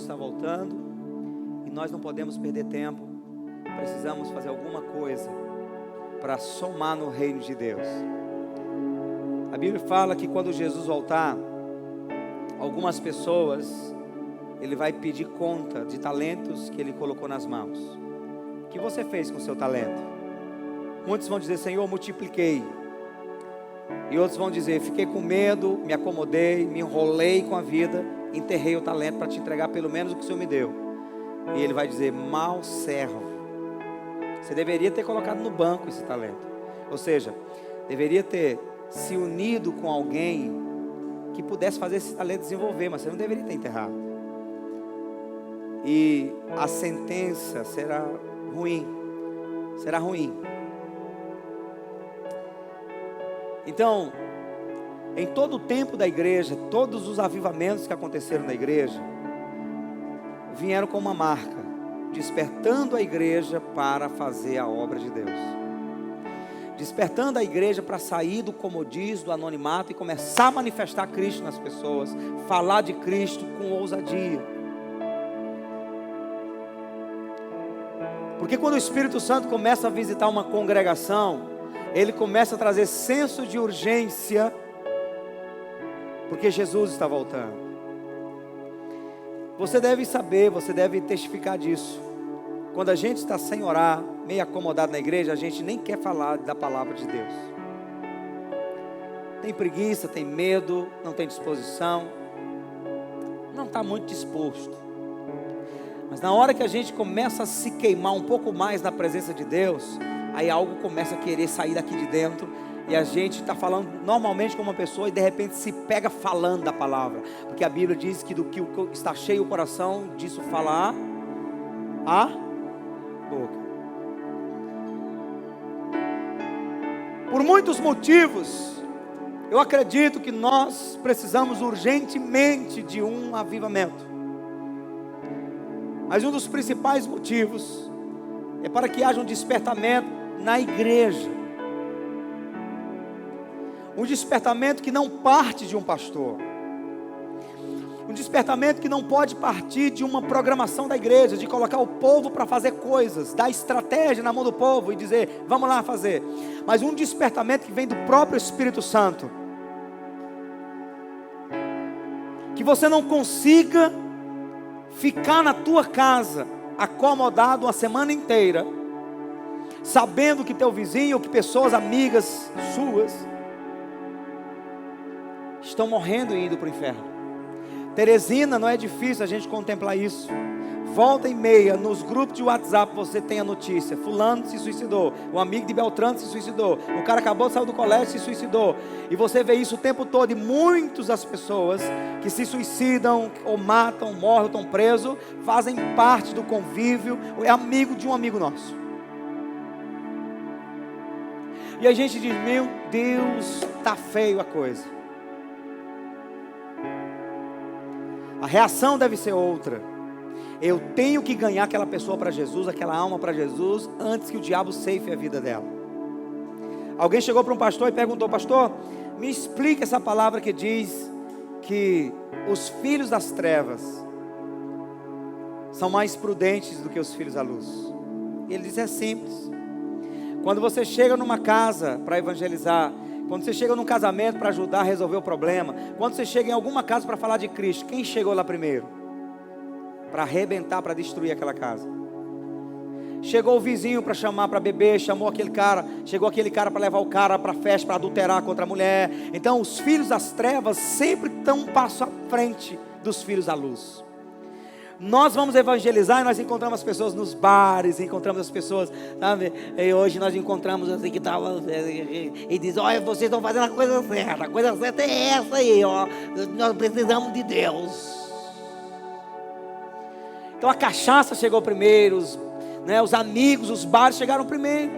Jesus está voltando e nós não podemos perder tempo. Precisamos fazer alguma coisa para somar no reino de Deus. A Bíblia fala que quando Jesus voltar, algumas pessoas, Ele vai pedir conta de talentos que Ele colocou nas mãos. O que você fez com o seu talento? Muitos vão dizer: Senhor, multipliquei. E outros vão dizer: fiquei com medo, me acomodei, me enrolei com a vida, enterrei o talento para te entregar pelo menos o que o Senhor me deu. E Ele vai dizer: mau servo, você deveria ter colocado no banco esse talento. Ou seja, deveria ter se unido com alguém que pudesse fazer esse talento desenvolver, mas você não deveria ter enterrado. E a sentença será ruim. Será ruim. Então, em todo o tempo da igreja, todos os avivamentos que aconteceram na igreja vieram com uma marca, despertando a igreja para fazer a obra de Deus, despertando a igreja para sair do comodismo, do anonimato e começar a manifestar Cristo nas pessoas, falar de Cristo com ousadia. Porque quando o Espírito Santo começa a visitar uma congregação, ele começa a trazer senso de urgência, porque Jesus está voltando. Você deve saber, você deve testificar disso. Quando a gente está sem orar, meio acomodado na igreja, a gente nem quer falar da palavra de Deus. Tem preguiça, tem medo, não tem disposição, não está muito disposto. Mas na hora que a gente começa a se queimar um pouco mais na presença de Deus, aí algo começa a querer sair daqui de dentro, e a gente está falando normalmente com uma pessoa e de repente se pega falando da palavra, porque a Bíblia diz que do que está cheio o coração, disso fala a boca. Por muitos motivos, eu acredito que nós precisamos urgentemente de um avivamento, mas um dos principais motivos é para que haja um despertamento na igreja. Um despertamento que não parte de um pastor. Um despertamento que não pode partir de uma programação da igreja, de colocar o povo para fazer coisas, dar estratégia na mão do povo e dizer: vamos lá fazer. Mas um despertamento que vem do próprio Espírito Santo. Que você não consiga ficar na tua casa acomodado uma semana inteira, sabendo que teu vizinho ou que pessoas amigas suas estão morrendo e indo para o inferno. Teresina, não é difícil a gente contemplar isso. Volta e meia, nos grupos de WhatsApp você tem a notícia: fulano se suicidou, o amigo de Beltrano se suicidou, o cara acabou de sair do colégio e se suicidou. E você vê isso o tempo todo. E muitas das pessoas que se suicidam, ou matam, morrem, ou estão presos, fazem parte do convívio, ou é amigo de um amigo nosso. E a gente diz: meu Deus, está feio a coisa. A reação deve ser outra. Eu tenho que ganhar aquela pessoa para Jesus, aquela alma para Jesus, antes que o diabo ceife a vida dela. Alguém chegou para um pastor e perguntou: pastor, me explica essa palavra que diz que os filhos das trevas são mais prudentes do que os filhos da luz. Ele diz: é simples. Quando você chega numa casa para evangelizar, quando você chega num casamento para ajudar a resolver o problema, quando você chega em alguma casa para falar de Cristo, quem chegou lá primeiro? Para arrebentar, para destruir aquela casa. Chegou o vizinho para chamar para beber, chamou aquele cara, chegou aquele cara para levar o cara para a festa, para adulterar contra a mulher. Então os filhos das trevas sempre estão um passo à frente dos filhos da luz. Nós vamos evangelizar e nós encontramos as pessoas nos bares, encontramos as pessoas, sabe? E hoje nós encontramos assim que estava e diz: olha, vocês estão fazendo a coisa certa é essa aí, ó. Nós precisamos de Deus. Então a cachaça chegou primeiro, os amigos, os bares chegaram primeiro.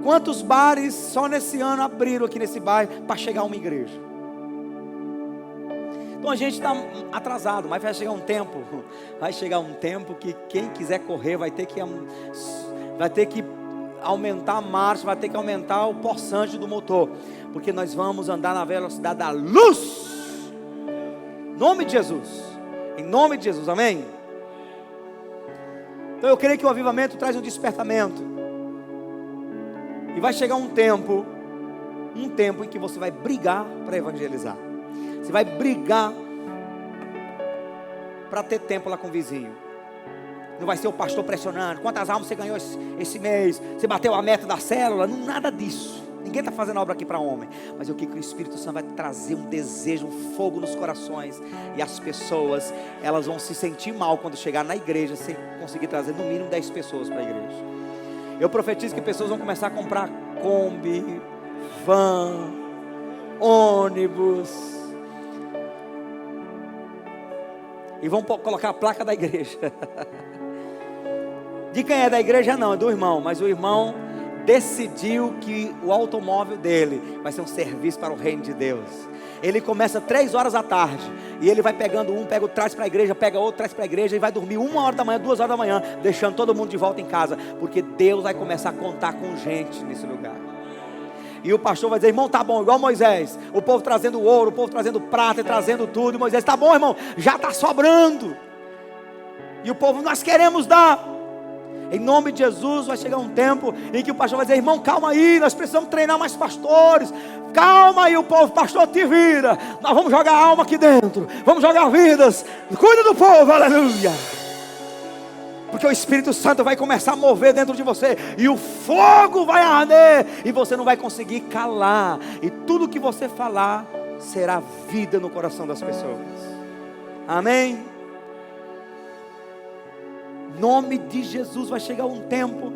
Quantos bares só nesse ano abriram aqui nesse bairro para chegar a uma igreja? Então a gente está atrasado, mas vai chegar um tempo que quem quiser correr vai ter que aumentar a marcha, vai ter que aumentar o poçante do motor, porque nós vamos andar na velocidade da luz, em nome de Jesus. Em nome de Jesus, amém? Então eu creio que o avivamento traz um despertamento. E vai chegar um tempo em que você vai brigar para evangelizar. Você vai brigar para ter tempo lá com o vizinho. Não vai ser o pastor pressionando. Quantas almas você ganhou esse mês? Você bateu a meta da célula? Não, nada disso. Ninguém está fazendo obra aqui para homem. Mas eu creio que o Espírito Santo vai trazer um desejo, um fogo nos corações. E as pessoas, elas vão se sentir mal quando chegar na igreja, sem conseguir trazer no mínimo 10 pessoas para a igreja. Eu profetizo que pessoas vão começar a comprar Kombi, van, ônibus. E vão colocar a placa da igreja. De quem é da igreja não, é do irmão. Mas o irmão decidiu que o automóvel dele vai ser um serviço para o reino de Deus. Ele começa 3 horas da tarde. E ele vai pegando pega o traz para a igreja, pega outro, traz para a igreja. E vai dormir 1 hora da manhã, 2 horas da manhã, deixando todo mundo de volta em casa. Porque Deus vai começar a contar com gente nesse lugar. E o pastor vai dizer: irmão, tá bom, igual Moisés. O povo trazendo ouro, o povo trazendo prata e trazendo tudo. E Moisés: tá bom, irmão, já está sobrando. E o povo: nós queremos dar. Em nome de Jesus vai chegar um tempo em que o pastor vai dizer: irmão, calma aí, nós precisamos treinar mais pastores. Calma aí, o povo: pastor, te vira. Nós vamos jogar alma aqui dentro. Vamos jogar vidas. Cuida do povo, aleluia. Porque o Espírito Santo vai começar a mover dentro de você. E o fogo vai arder. E você não vai conseguir calar. E tudo que você falar será vida no coração das pessoas. Amém? Em nome de Jesus vai chegar um tempo,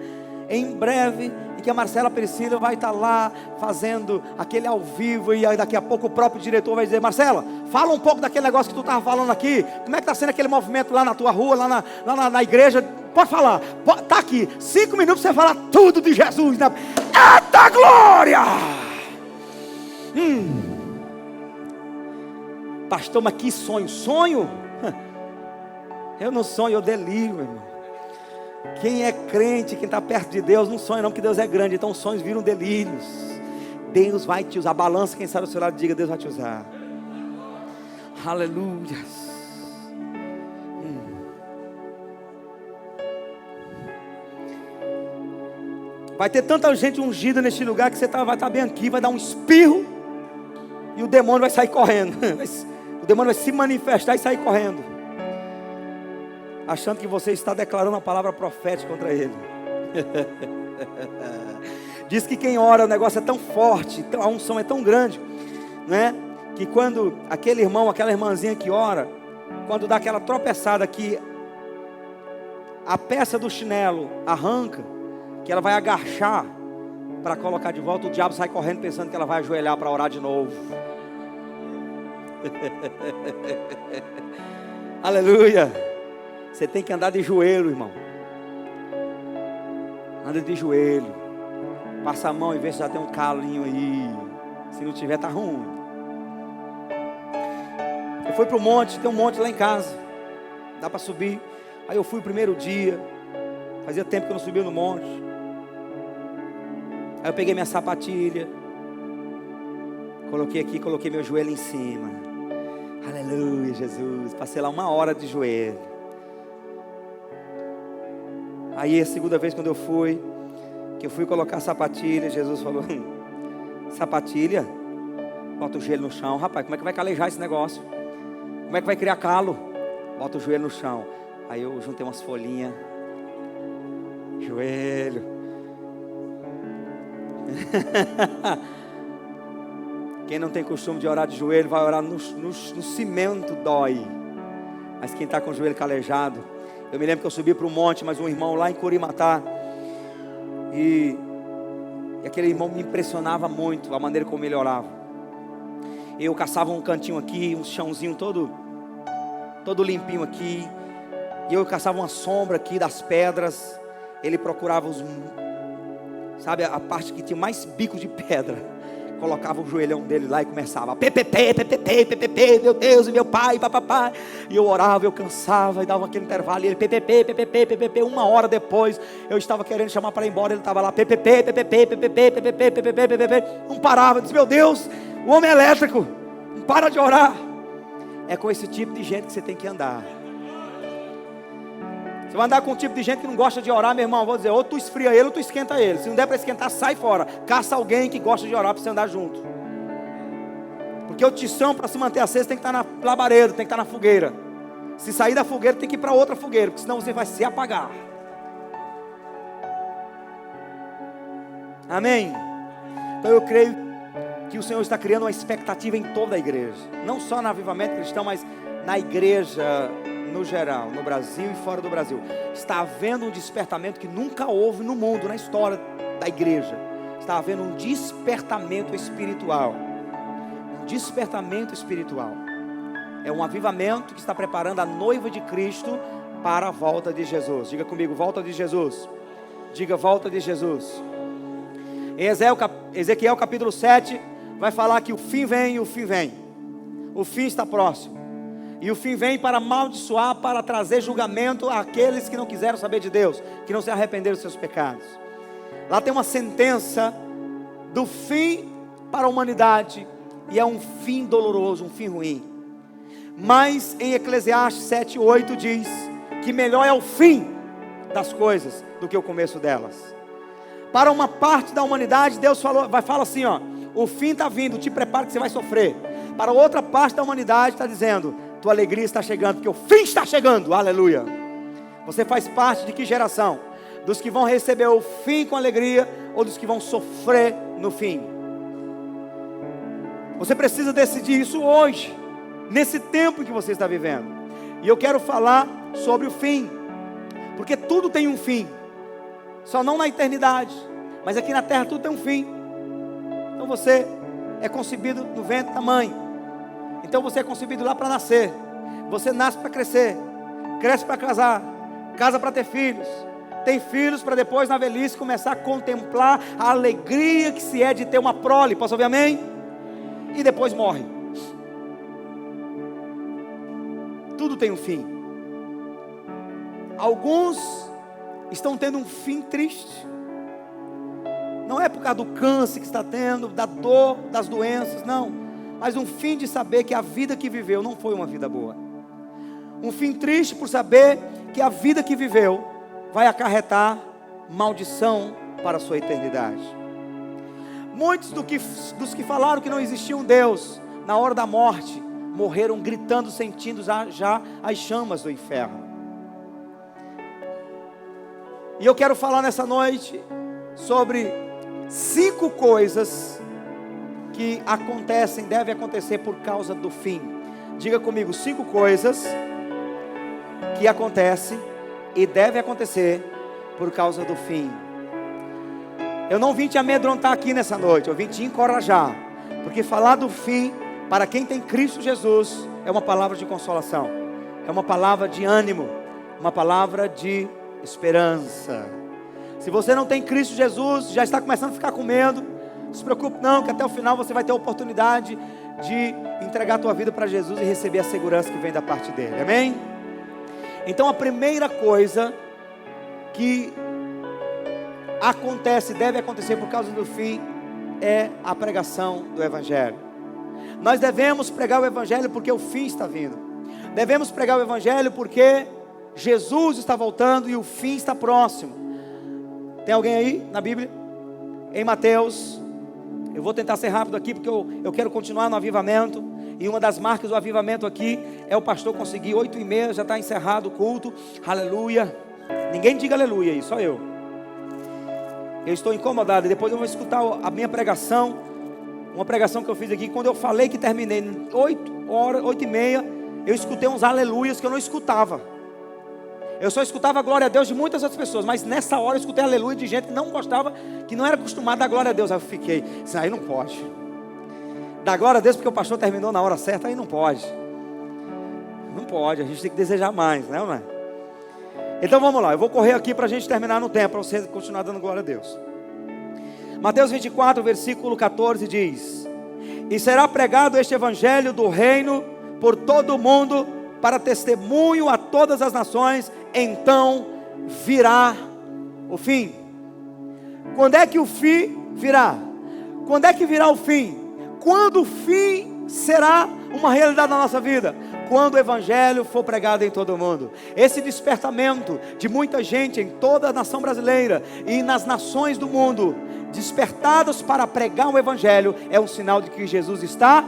em breve, em que a Marcela Priscila vai estar lá fazendo aquele ao vivo. E aí daqui a pouco o próprio diretor vai dizer: Marcela, fala um pouco daquele negócio que tu estava falando aqui. Como é que está sendo aquele movimento lá na tua rua, lá na igreja? Pode falar, está aqui, 5 minutos você fala tudo de Jesus, né? Eita glória! Pastor, mas que sonho? Sonho? Eu não sonho, eu deliro, meu irmão. Quem é crente, quem está perto de Deus, não sonha não, porque Deus é grande. Então os sonhos viram delírios. Deus vai te usar. Balança quem está do seu lado, diga: Deus vai te usar. Aleluia. Vai ter tanta gente ungida neste lugar que você vai estar bem aqui, vai dar um espirro e o demônio vai sair correndo. O demônio vai se manifestar e sair correndo, achando que você está declarando uma palavra profética contra ele. Diz que quem ora, o negócio é tão forte, a unção é tão grande, né? Que quando aquele irmão, aquela irmãzinha que ora, quando dá aquela tropeçada que a peça do chinelo arranca, que ela vai agachar para colocar de volta, o diabo sai correndo pensando que ela vai ajoelhar para orar de novo. Aleluia. Você tem que andar de joelho, irmão. Anda de joelho. Passa a mão e vê se já tem um calinho aí. Se não tiver, tá ruim. Eu fui para o monte, tem um monte lá em casa. Dá para subir. Aí eu fui o primeiro dia. Fazia tempo que eu não subia no monte. Aí eu peguei minha sapatilha. Coloquei aqui, coloquei meu joelho em cima. Aleluia, Jesus. Passei lá 1 hora de joelho. Aí a segunda vez quando eu fui, que eu fui colocar a sapatilha, Jesus falou: sapatilha? Bota o joelho no chão. Rapaz, como é que vai calejar esse negócio? Como é que vai criar calo? Bota o joelho no chão. Aí eu juntei umas folhinhas. Joelho. Quem não tem costume de orar de joelho, vai orar no cimento, dói. Mas quem está com o joelho calejado, eu me lembro que eu subi para o monte, mas um irmão lá em Curimatá, e aquele irmão me impressionava muito, a maneira como ele orava. Eu caçava um cantinho aqui, um chãozinho todo limpinho aqui, e eu caçava uma sombra aqui das pedras. Ele procurava sabe, a parte que tinha mais bicos de pedra. Colocava o joelhão dele lá e começava: PPP, PPP, PPP, meu Deus e meu pai, papapá. E eu orava, eu cansava e dava aquele intervalo. E ele: PPP, PPP, PPP. 1 hora depois, eu estava querendo chamar para ir embora. Ele estava lá: PPP, PPP, PPP, PPP, PPP, PPP. Não parava. Eu disse: meu Deus, o homem é elétrico, não para de orar. É com esse tipo de gente que você tem que andar. Você vai andar com um tipo de gente que não gosta de orar, meu irmão, vou dizer, ou tu esfria ele ou tu esquenta ele. Se não der para esquentar, sai fora. Caça alguém que gosta de orar para você andar junto. Porque o tição, para se manter aceso, tem que estar na labareda, tem que estar na fogueira. Se sair da fogueira, tem que ir para outra fogueira, porque senão você vai se apagar. Amém? Então eu creio que o Senhor está criando uma expectativa em toda a igreja. Não só no avivamento cristão, mas na igreja no geral, no Brasil e fora do Brasil. Está havendo um despertamento que nunca houve no mundo, na história da igreja. Está havendo um despertamento espiritual. Um despertamento espiritual. É um avivamento que está preparando a noiva de Cristo para a volta de Jesus. Diga comigo, volta de Jesus. Diga, volta de Jesus. Em Ezequiel capítulo 7, vai falar que o fim vem e o fim vem. O fim está próximo. E o fim vem para amaldiçoar, para trazer julgamento àqueles que não quiseram saber de Deus, que não se arrependeram dos seus pecados. Lá tem uma sentença do fim para a humanidade, e é um fim doloroso, um fim ruim. Mas em Eclesiastes 7:8 diz que melhor é o fim das coisas do que o começo delas. Para uma parte da humanidade, Deus fala assim, ó, o fim está vindo, te prepara que você vai sofrer. Para outra parte da humanidade está dizendo, tua alegria está chegando, porque o fim está chegando, aleluia. Você faz parte de que geração? Dos que vão receber o fim com alegria, ou dos que vão sofrer no fim? Você precisa decidir isso hoje, nesse tempo que você está vivendo. E eu quero falar sobre o fim, porque tudo tem um fim. Só não na eternidade, mas aqui na terra tudo tem um fim. Então você é concebido no ventre da mãe. Então você é concebido lá para nascer. Você nasce para crescer, cresce para casar, casa para ter filhos, tem filhos para depois na velhice começar a contemplar a alegria que se é de ter uma prole. Posso ouvir amém? E depois morre. Tudo tem um fim. Alguns estão tendo um fim triste. Não é por causa do câncer que está tendo, da dor, das doenças, não. Mas um fim de saber que a vida que viveu não foi uma vida boa. Um fim triste por saber que a vida que viveu vai acarretar maldição para a sua eternidade. Muitos dos que falaram que não existia um Deus, na hora da morte, morreram gritando, sentindo já as chamas do inferno. E eu quero falar nessa noite sobre 5 coisas que acontecem, devem acontecer por causa do fim. Diga comigo, 5 coisas que acontecem e devem acontecer por causa do fim. Eu não vim te amedrontar aqui nessa noite, eu vim te encorajar. Porque falar do fim, para quem tem Cristo Jesus, é uma palavra de consolação. É uma palavra de ânimo, uma palavra de esperança. Se você não tem Cristo Jesus, já está começando a ficar com medo, não se preocupe não, que até o final você vai ter a oportunidade de entregar a tua vida para Jesus e receber a segurança que vem da parte dele, amém? Então a primeira coisa que acontece, deve acontecer por causa do fim, é a pregação do Evangelho. Nós devemos pregar o Evangelho porque o fim está vindo. Devemos pregar o Evangelho porque Jesus está voltando e o fim está próximo. Tem alguém aí na Bíblia? Em Mateus, eu vou tentar ser rápido aqui porque eu quero continuar no avivamento. E uma das marcas do avivamento aqui é o pastor conseguir 8h30, já está encerrado o culto. Aleluia. Ninguém diga aleluia aí, só eu. Eu estou incomodado e depois eu vou escutar a minha pregação. Uma pregação que eu fiz aqui, quando eu falei que terminei 8h30, eu escutei uns aleluias que eu não escutava. Eu só escutava a glória a Deus de muitas outras pessoas, mas nessa hora eu escutei aleluia de gente que não gostava, que não era acostumada a glória a Deus. Aí eu fiquei, isso aí não pode. Dá glória a Deus porque o pastor terminou na hora certa, aí não pode. Não pode, a gente tem que desejar mais, né, não é? Então vamos lá, eu vou correr aqui para a gente terminar no tempo, para você continuar dando glória a Deus. Mateus 24, versículo 14 diz: e será pregado este evangelho do reino por todo o mundo, para testemunho a todas as nações, então virá o fim. Quando é que o fim virá? Quando é que virá o fim? Quando o fim será uma realidade na nossa vida? quando o evangelho for pregado em todo o mundo. Esse despertamento de muita gente em toda a nação brasileira e nas nações do mundo, despertados para pregar o evangelho, é um sinal de que Jesus está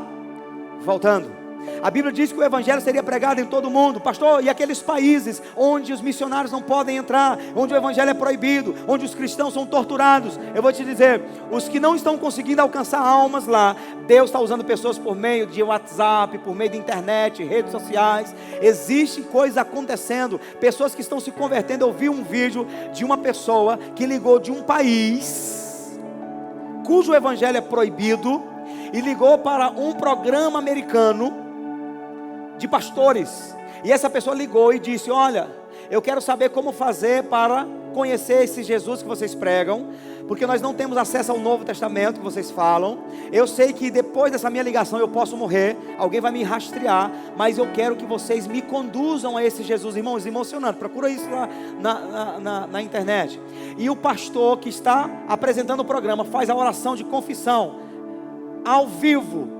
voltando. A Bíblia diz que o evangelho seria pregado em todo o mundo. Pastor, e aqueles países onde os missionários não podem entrar, onde o evangelho é proibido, onde os cristãos são torturados? Eu vou te dizer, os que não estão conseguindo alcançar almas lá, Deus está usando pessoas por meio de WhatsApp, por meio da internet, redes sociais. Existe coisa acontecendo, pessoas que estão se convertendo. Eu vi um vídeo de uma pessoa que ligou de um país cujo evangelho é proibido e ligou para um programa americano de pastores, e essa pessoa ligou e disse: olha, eu quero saber como fazer para conhecer esse Jesus que vocês pregam, porque nós não temos acesso ao Novo Testamento que vocês falam. Eu sei que depois dessa minha ligação eu posso morrer, alguém vai me rastrear, mas eu quero que vocês me conduzam a esse Jesus. Irmãos, emocionante, procura isso lá na internet. E o pastor que está apresentando o programa faz a oração de confissão ao vivo,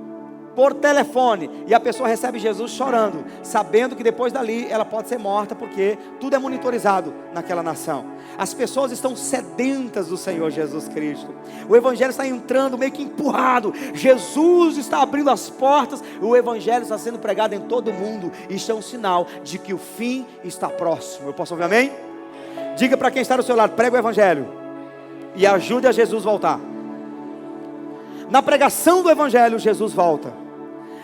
por telefone, e a pessoa recebe Jesus chorando, sabendo que depois dali ela pode ser morta, porque tudo é monitorizado naquela nação. As pessoas estão sedentas do Senhor Jesus Cristo. O evangelho está entrando meio que empurrado. Jesus está abrindo as portas. O evangelho está sendo pregado em todo o mundo. Isso é um sinal de que o fim está próximo. Eu posso ouvir amém? Diga para quem está do seu lado: prega o evangelho e ajude a Jesus voltar. Na pregação do evangelho, Jesus volta,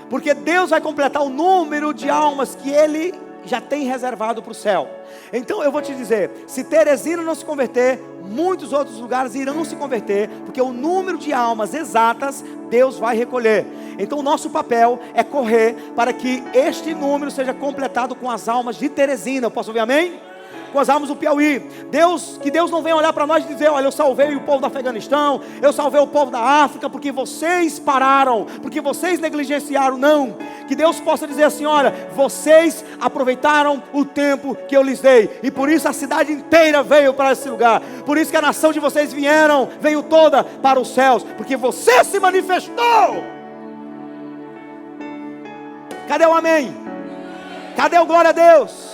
porque Deus vai completar o número de almas que Ele já tem reservado para o céu. Então eu vou te dizer, se Teresina não se converter, muitos outros lugares irão se converter, porque o número de almas exatas Deus vai recolher. Então o nosso papel é correr para que este número seja completado com as almas de Teresina. Eu posso ouvir amém? Com as almas do Piauí. Que Deus não venha olhar para nós e dizer: olha, eu salvei o povo do Afeganistão, eu salvei o povo da África, porque vocês pararam, porque vocês negligenciaram. Não, que Deus possa dizer assim: olha, vocês aproveitaram o tempo que eu lhes dei, e por isso a cidade inteira veio para esse lugar, por isso que a nação de vocês veio toda para os céus, porque você se manifestou. Cadê o amém? Cadê o glória a Deus?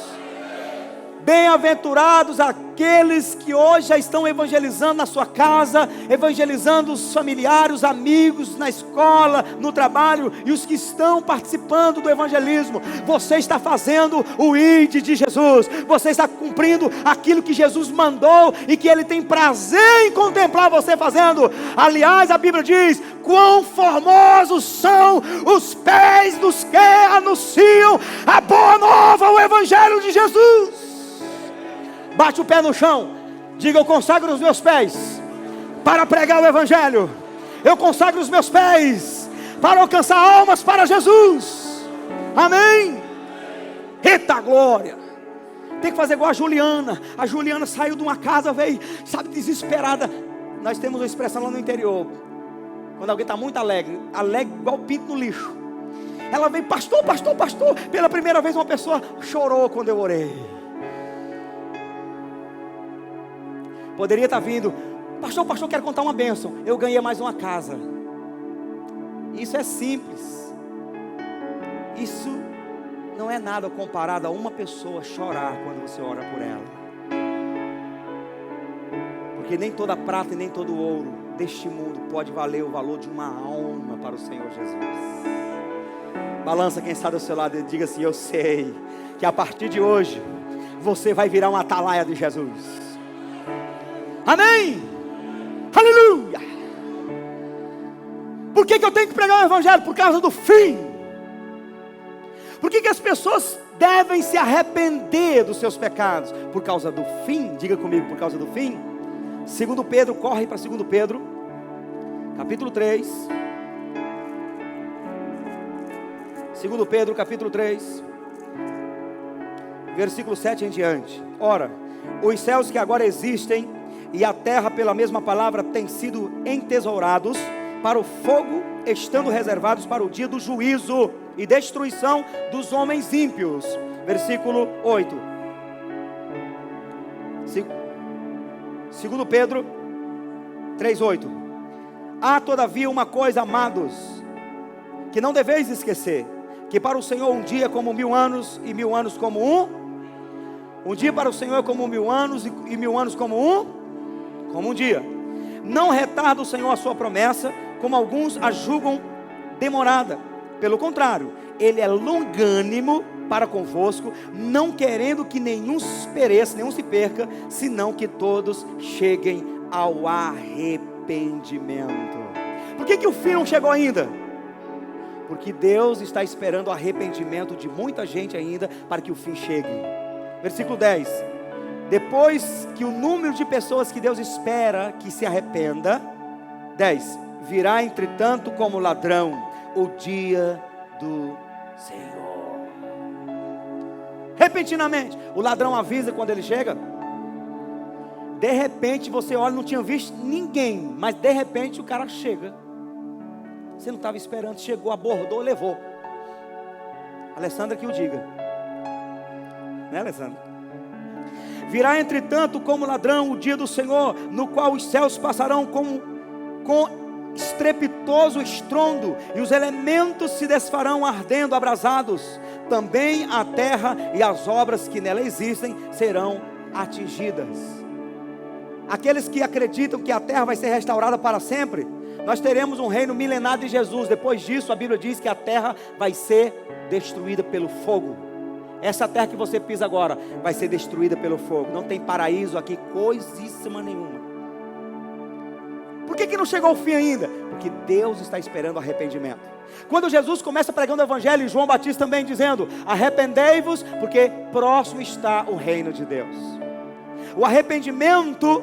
Bem-aventurados aqueles que hoje já estão evangelizando na sua casa, evangelizando os familiares, os amigos, na escola, no trabalho, e os que estão participando do evangelismo. Você está fazendo o ID de Jesus, você está cumprindo aquilo que Jesus mandou e que Ele tem prazer em contemplar você fazendo. Aliás, a Bíblia diz: quão formosos são os pés dos que anunciam a boa nova, o evangelho de Jesus. Bate o pé no chão, diga: eu consagro os meus pés para pregar o evangelho. Eu consagro os meus pés para alcançar almas para Jesus. Amém? Eita glória! Tem que fazer igual a Juliana. A Juliana saiu de uma casa, veio, sabe, desesperada. Nós temos uma expressão lá no interior, quando alguém está muito alegre igual pinto no lixo. Ela veio: pastor, pastor, pastor. Pela primeira vez uma pessoa chorou quando eu orei. Poderia estar vindo: pastor, pastor, quero contar uma bênção. Eu ganhei mais uma casa. Isso é simples. Isso não é nada comparado a uma pessoa chorar quando você ora por ela. Porque nem toda prata e nem todo ouro deste mundo pode valer o valor de uma alma para o Senhor Jesus. Balança quem está do seu lado e diga assim: eu sei que a partir de hoje você vai virar uma atalaia de Jesus. Amém? Aleluia! Por que eu tenho que pregar o evangelho? Por causa do fim. Por que as pessoas devem se arrepender dos seus pecados? Por causa do fim. Diga comigo: por causa do fim. 2 Pedro, corre para 2 Pedro capítulo 3. 2 Pedro capítulo 3, versículo 7 em diante. Ora, os céus que agora existem e a terra, pela mesma palavra, têm sido entesourados para o fogo, estando reservados para o dia do juízo e destruição dos homens ímpios. Versículo 8. 2 Pedro 3:8. Há todavia uma coisa, amados, que não deveis esquecer: que para o Senhor um dia é como 1000 anos, e 1000 anos como um dia para o Senhor é como 1000 anos, e 1000 anos como um dia. Não retarda o Senhor a sua promessa, como alguns a julgam demorada. Pelo contrário, Ele é longânimo para convosco, não querendo que nenhum pereça, nenhum se perca, senão que todos cheguem ao arrependimento. Por que o fim não chegou ainda? Porque Deus está esperando o arrependimento de muita gente ainda, para que o fim chegue. Versículo 10. Depois que o número de pessoas que Deus espera que se arrependa, 10, virá entretanto como ladrão o dia do Senhor. Repentinamente, o ladrão avisa quando ele chega. De repente você olha, não tinha visto ninguém, mas de repente o cara chega. Você não estava esperando, chegou, abordou, levou. Alessandra que o diga, né, Alessandra? Virá entretanto como ladrão o dia do Senhor, no qual os céus passarão com estrepitoso estrondo, e os elementos se desfarão ardendo, abrasados. Também a terra e as obras que nela existem serão atingidas. Aqueles que acreditam que a terra vai ser restaurada para sempre, nós teremos um reino milenar de Jesus. Depois disso, a Bíblia diz que a terra vai ser destruída pelo fogo. Essa terra que você pisa agora vai ser destruída pelo fogo. Não tem paraíso aqui, coisíssima nenhuma. Por que não chegou ao fim ainda? Porque Deus está esperando arrependimento. Quando Jesus começa pregando o Evangelho, e João Batista também dizendo: arrependei-vos, porque próximo está o reino de Deus. O arrependimento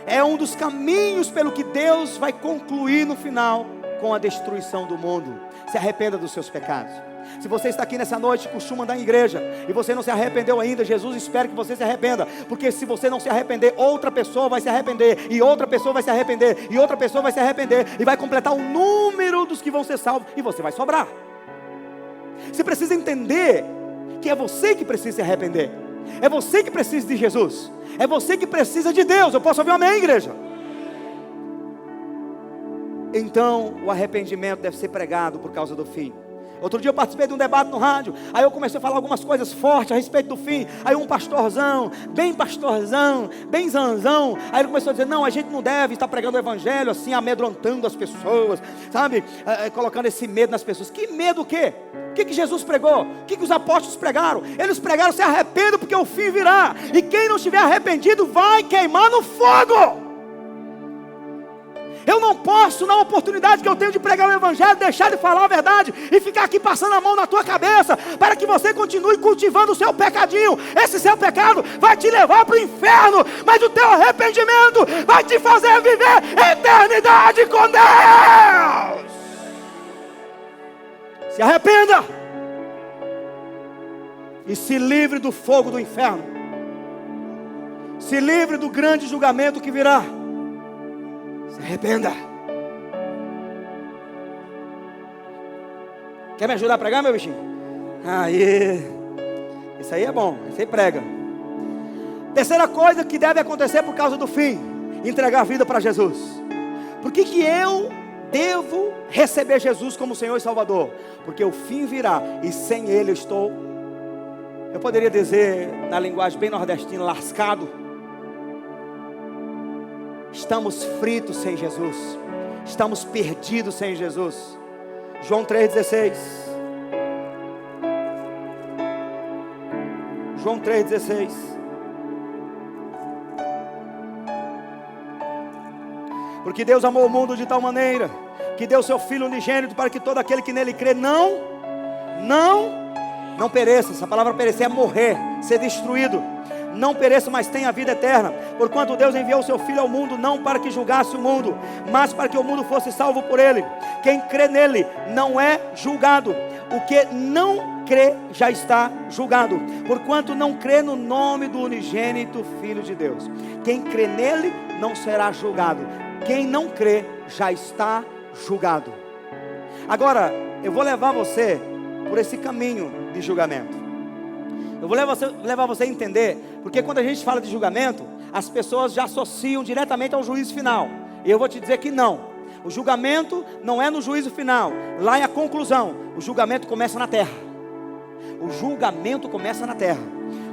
é um dos caminhos pelo que Deus vai concluir no final com a destruição do mundo. Se arrependa dos seus pecados. Se você está aqui nessa noite, costuma andar em igreja, e você não se arrependeu ainda, Jesus espera que você se arrependa. Porque se você não se arrepender, outra pessoa vai se arrepender, e outra pessoa vai se arrepender, e outra pessoa vai se arrepender, e vai completar o número dos que vão ser salvos, e você vai sobrar. Você precisa entender que é você que precisa se arrepender. É você que precisa de Jesus. É você que precisa de Deus. Eu posso ouvir um amém, igreja? Então o arrependimento deve ser pregado por causa do fim. Outro dia eu participei de um debate no rádio. Aí eu comecei a falar algumas coisas fortes a respeito do fim. Aí um pastorzão, bem zanzão, aí ele começou a dizer: não, a gente não deve estar pregando o evangelho assim, amedrontando as pessoas, sabe, colocando esse medo nas pessoas. Que medo o quê? O que Jesus pregou? O que os apóstolos pregaram? Eles pregaram: se arrependa porque o fim virá, e quem não estiver arrependido vai queimar no fogo. Eu não posso, na oportunidade que eu tenho de pregar o evangelho, deixar de falar a verdade e ficar aqui passando a mão na tua cabeça, para que você continue cultivando o seu pecadinho. Esse seu pecado vai te levar para o inferno, mas o teu arrependimento vai te fazer viver eternidade com Deus. Se arrependa e se livre do fogo do inferno. Se livre do grande julgamento que virá. Se arrependa. Quer me ajudar a pregar, meu bichinho? Aí, isso aí é bom, isso aí prega. Terceira coisa que deve acontecer por causa do fim: entregar a vida para Jesus. Por que eu devo receber Jesus como Senhor e Salvador? Porque o fim virá, e sem Ele eu poderia dizer, na linguagem bem nordestina, lascado. Estamos fritos sem Jesus. Estamos perdidos sem Jesus. João 3,16. João 3,16. Porque Deus amou o mundo de tal maneira que deu seu Filho unigênito, para que todo aquele que nele crê não pereça. Essa palavra perecer é morrer, ser destruído. Não pereça, mas tenha a vida eterna. Porquanto Deus enviou o seu Filho ao mundo, não para que julgasse o mundo, mas para que o mundo fosse salvo por ele. Quem crê nele não é julgado. O que não crê já está julgado, porquanto não crê no nome do unigênito Filho de Deus. Quem crê nele não será julgado. Quem não crê já está julgado. Agora, eu vou levar você por esse caminho de julgamento. Eu vou levar você a entender, porque quando a gente fala de julgamento, as pessoas já associam diretamente ao juízo final. E eu vou te dizer que não. O julgamento não é no juízo final. Lá é a conclusão. O julgamento começa na terra. O julgamento começa na terra.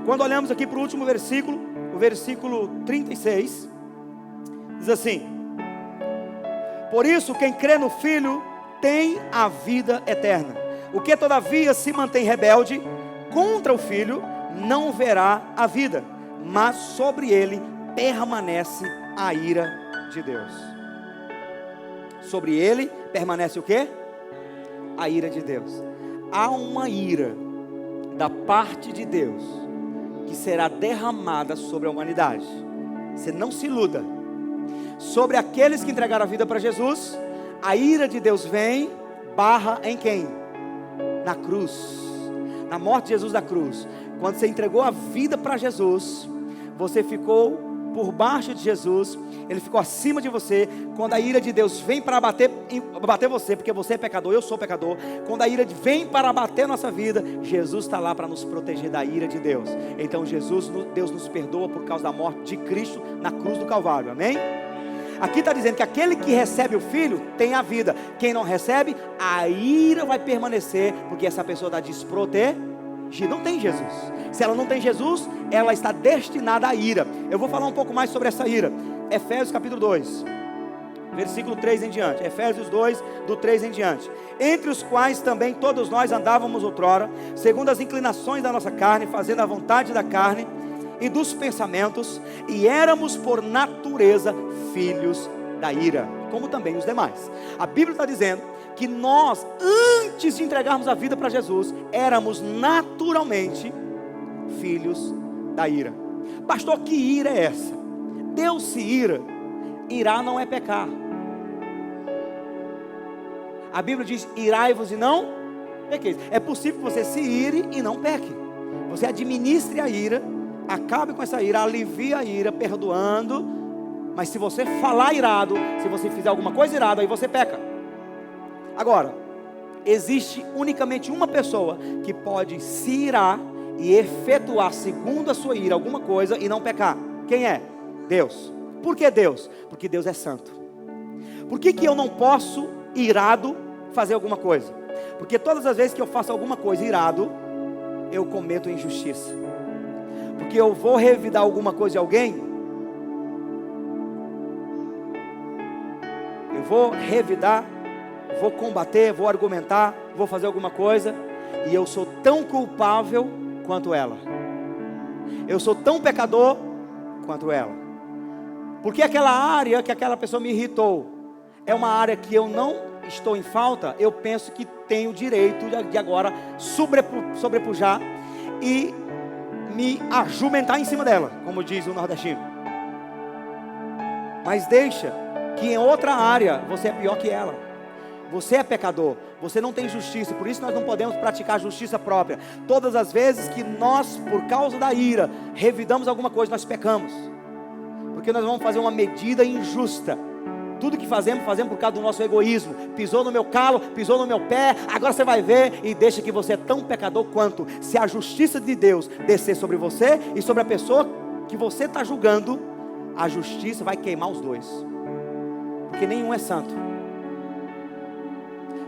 Quando olhamos aqui para o último versículo, o versículo 36, diz assim: por isso quem crê no Filho tem a vida eterna. O que todavia se mantém rebelde contra o Filho não verá a vida, mas sobre ele permanece a ira de Deus. Sobre ele permanece o quê? A ira de Deus. Há uma ira da parte de Deus que será derramada sobre a humanidade. Você não se iluda. Sobre aqueles que entregaram a vida para Jesus, a ira de Deus vem, barra em quem? Na cruz. Na morte de Jesus na cruz. Quando você entregou a vida para Jesus, você ficou por baixo de Jesus, Ele ficou acima de você. Quando a ira de Deus vem para bater você, porque você é pecador, eu sou pecador. Quando a ira vem para bater nossa vida, Jesus está lá para nos proteger da ira de Deus. Então Deus nos perdoa por causa da morte de Cristo na cruz do Calvário, amém? Aqui está dizendo que aquele que recebe o Filho tem a vida. Quem não recebe, a ira vai permanecer, porque essa pessoa está desprotegida, não tem Jesus. Se ela não tem Jesus, ela está destinada à ira. Eu vou falar um pouco mais sobre essa ira. Efésios capítulo 2, versículo 3 em diante. Efésios 2, do 3 em diante. Entre os quais também todos nós andávamos outrora, segundo as inclinações da nossa carne, fazendo a vontade da carne e dos pensamentos, e éramos por natureza filhos da ira, como também os demais. A Bíblia está dizendo que nós, antes de entregarmos a vida para Jesus, éramos naturalmente filhos da ira. Pastor, que ira é essa? Deus se ira. Irar não é pecar. A Bíblia diz: irai-vos e não pequeis. É possível que você se ire e não peque. Você administre a ira, acabe com essa ira, alivie a ira, perdoando. Mas se você falar irado, se você fizer alguma coisa irada, aí você peca. Agora, existe unicamente uma pessoa que pode se irar e efetuar segundo a sua ira alguma coisa e não pecar. Quem é? Deus. Por que Deus? Porque Deus é santo. Por que eu não posso, irado, fazer alguma coisa? Porque todas as vezes que eu faço alguma coisa irado, eu cometo injustiça. Porque eu vou revidar alguma coisa de alguém, eu vou revidar, vou combater, vou argumentar, vou fazer alguma coisa, e eu sou tão culpável quanto ela. Eu sou tão pecador quanto ela. Porque aquela área que aquela pessoa me irritou é uma área que eu não estou em falta. Eu penso que tenho o direito de agora sobrepujar e me argumentar em cima dela, como diz o nordestino. Mas deixa que em outra área você é pior que ela. Você é pecador, você não tem justiça. Por isso nós não podemos praticar justiça própria. Todas as vezes que nós, por causa da ira, revidamos alguma coisa, nós pecamos. Porque nós vamos fazer uma medida injusta. Tudo que fazemos por causa do nosso egoísmo. Pisou no meu calo, pisou no meu pé, agora você vai ver. E deixa que você é tão pecador quanto. Se a justiça de Deus descer sobre você e sobre a pessoa que você está julgando, a justiça vai queimar os dois. Porque nenhum é santo.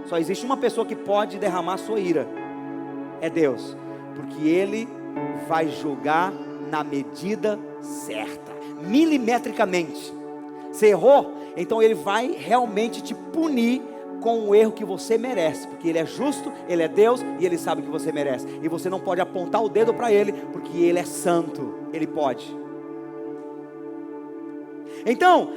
Só existe uma pessoa que pode derramar sua ira. É Deus. Porque Ele vai julgar na medida certa, milimetricamente. Você errou? Então Ele vai realmente te punir com o erro que você merece. Porque Ele é justo, Ele é Deus e Ele sabe que você merece. E você não pode apontar o dedo para Ele, porque Ele é santo. Ele pode. Então,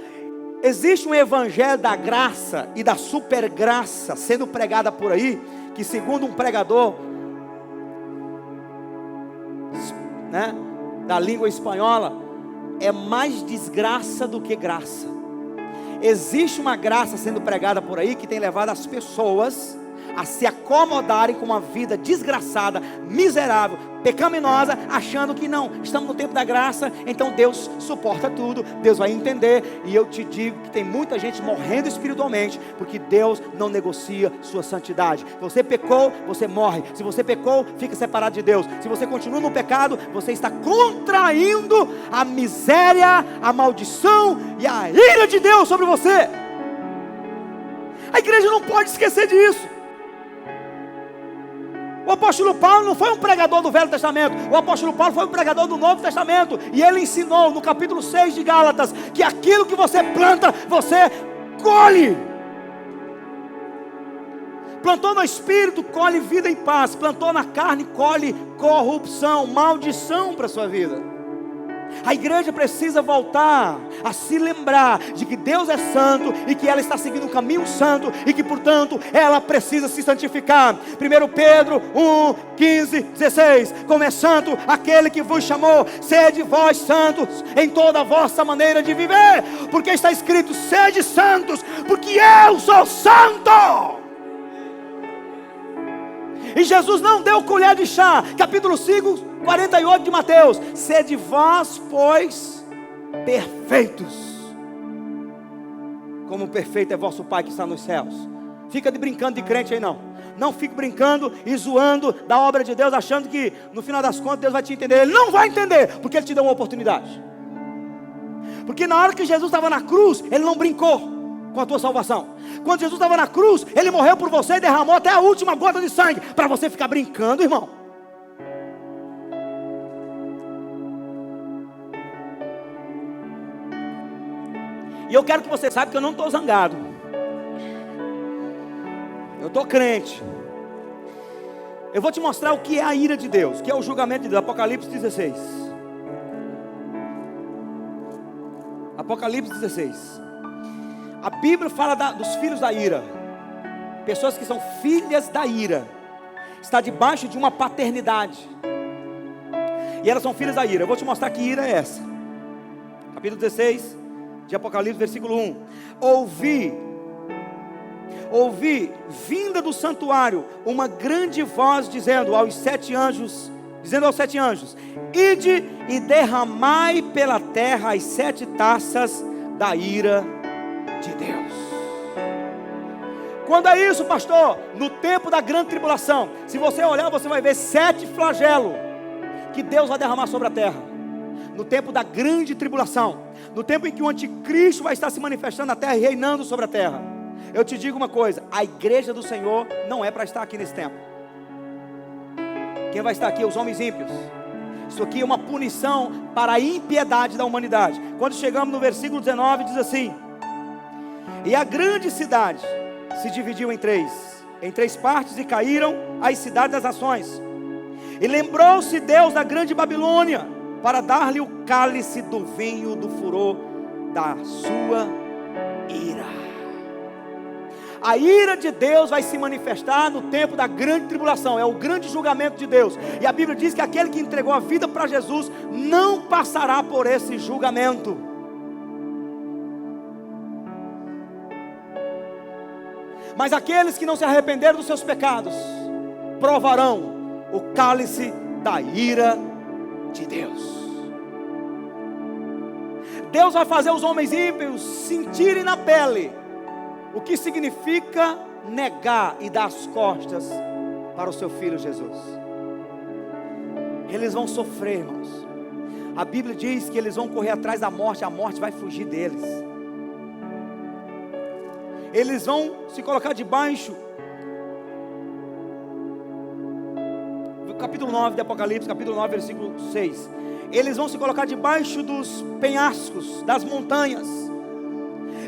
existe um evangelho da graça e da supergraça sendo pregada por aí, que segundo um pregador, né, da língua espanhola, é mais desgraça do que graça. Existe uma graça sendo pregada por aí que tem levado as pessoas a se acomodarem com uma vida desgraçada, miserável, pecaminosa, achando que não, estamos no tempo da graça, então Deus suporta tudo, Deus vai entender. E eu te digo que tem muita gente morrendo espiritualmente, porque Deus não negocia sua santidade. Se você pecou, você morre. Se você pecou, fica separado de Deus. Se você continua no pecado, você está contraindo a miséria, a maldição e a ira de Deus sobre você. A igreja não pode esquecer disso. O apóstolo Paulo não foi um pregador do Velho Testamento. O apóstolo Paulo foi um pregador do Novo Testamento. E ele ensinou no capítulo 6 de Gálatas que aquilo que você planta, você colhe. Plantou no Espírito, colhe vida e paz. Plantou na carne, colhe corrupção, maldição para a sua vida. A igreja precisa voltar a se lembrar de que Deus é santo e que ela está seguindo um caminho santo e que, portanto, ela precisa se santificar. 1 Pedro 1, 15, 16. Como é santo aquele que vos chamou, sede vós santos em toda a vossa maneira de viver, porque está escrito: sede santos, porque eu sou santo. E Jesus não deu colher de chá. Capítulo 5, 48 de Mateus: sede vós, pois, perfeitos, como perfeito é vosso Pai que está nos céus. Fica de brincando de crente aí não. Não fique brincando e zoando da obra de Deus, achando que no final das contas Deus vai te entender. Ele não vai entender, porque Ele te deu uma oportunidade. Porque na hora que Jesus estava na cruz, Ele não brincou com a tua salvação. Quando Jesus estava na cruz, Ele morreu por você e derramou até a última gota de sangue, para você ficar brincando, irmão. E eu quero que você saiba que eu não estou zangado. Eu estou crente. Eu vou te mostrar o que é a ira de Deus, que é o julgamento de Deus. Apocalipse 16. Apocalipse 16. A Bíblia fala dos filhos da ira. Pessoas que são filhas da ira. Está debaixo de uma paternidade. E elas são filhas da ira. Eu vou te mostrar que ira é essa. Capítulo 16 de Apocalipse, versículo 1. Ouvi, vinda do santuário, uma grande voz dizendo aos sete anjos: ide e derramai pela terra as 7 taças da ira de Deus. Quando é isso, pastor? No tempo da grande tribulação. Se você olhar, você vai ver 7 flagelos que Deus vai derramar sobre a terra. No tempo da grande tribulação, no tempo em que o anticristo vai estar se manifestando na terra e reinando sobre a terra. Eu te digo uma coisa: a igreja do Senhor não é para estar aqui nesse tempo. Quem vai estar aqui? Os homens ímpios. Isso aqui é uma punição para a impiedade da humanidade. Quando chegamos no versículo 19, diz assim: e a grande cidade se dividiu em três partes, e caíram as cidades das nações. E lembrou-se Deus da grande Babilônia, para dar-lhe o cálice do vinho do furor da sua ira. A ira de Deus vai se manifestar no tempo da grande tribulação. É o grande julgamento de Deus. E a Bíblia diz que aquele que entregou a vida para Jesus não passará por esse julgamento. Mas aqueles que não se arrependeram dos seus pecados provarão o cálice da ira de Deus. Deus vai fazer os homens ímpios sentirem na pele o que significa negar e dar as costas para o seu Filho Jesus. Eles vão sofrer, irmãos. A Bíblia diz que eles vão correr atrás da morte, a morte vai fugir deles. Eles vão se colocar debaixo. Capítulo 9 de Apocalipse, capítulo 9, versículo 6. Eles vão se colocar debaixo dos penhascos, das montanhas,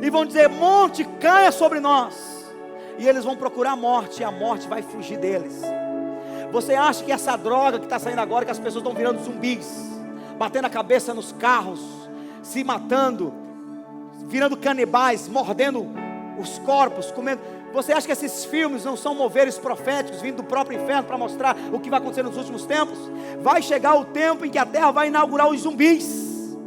e vão dizer: monte, caia sobre nós. E eles vão procurar a morte, e a morte vai fugir deles. Você acha que essa droga que está saindo agora, que as pessoas estão virando zumbis, batendo a cabeça nos carros, se matando, virando canibais, mordendo os corpos, comendo? Você acha que esses filmes não são moveres proféticos vindo do próprio inferno para mostrar o que vai acontecer nos últimos tempos? Vai chegar o tempo em que a terra vai inaugurar os zumbis.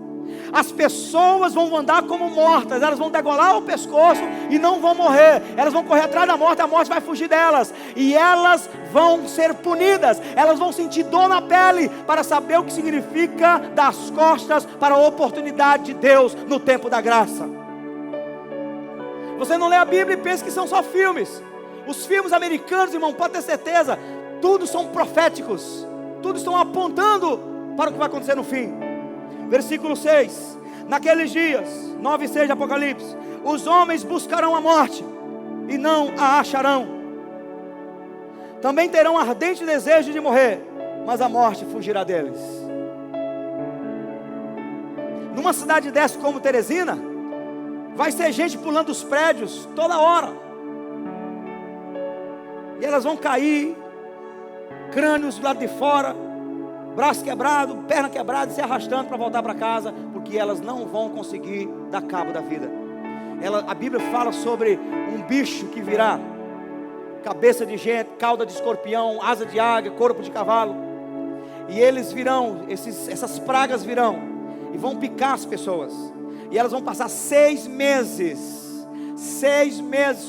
As pessoas vão andar como mortas, elas vão degolar o pescoço e não vão morrer. Elas vão correr atrás da morte, a morte vai fugir delas. E elas vão ser punidas, elas vão sentir dor na pele para saber o que significa dar as costas para a oportunidade de Deus no tempo da graça. Você não lê a Bíblia e pensa que são só filmes. Os filmes americanos, irmão, pode ter certeza, todos são proféticos. Todos estão apontando para o que vai acontecer no fim. Versículo 6. Naqueles dias, 9 e 6 de Apocalipse, os homens buscarão a morte, e não a acharão. Também terão ardente desejo de morrer, mas a morte fugirá deles. Numa cidade dessa como Teresina, vai ser gente pulando os prédios toda hora. E elas vão cair, crânios do lado de fora, braço quebrado, perna quebrada, se arrastando para voltar para casa, porque elas não vão conseguir dar cabo da vida. A Bíblia fala sobre um bicho que virá, cabeça de gente, cauda de escorpião, asa de águia, corpo de cavalo. E eles virão, essas pragas virão e vão picar as pessoas. E elas vão passar 6 meses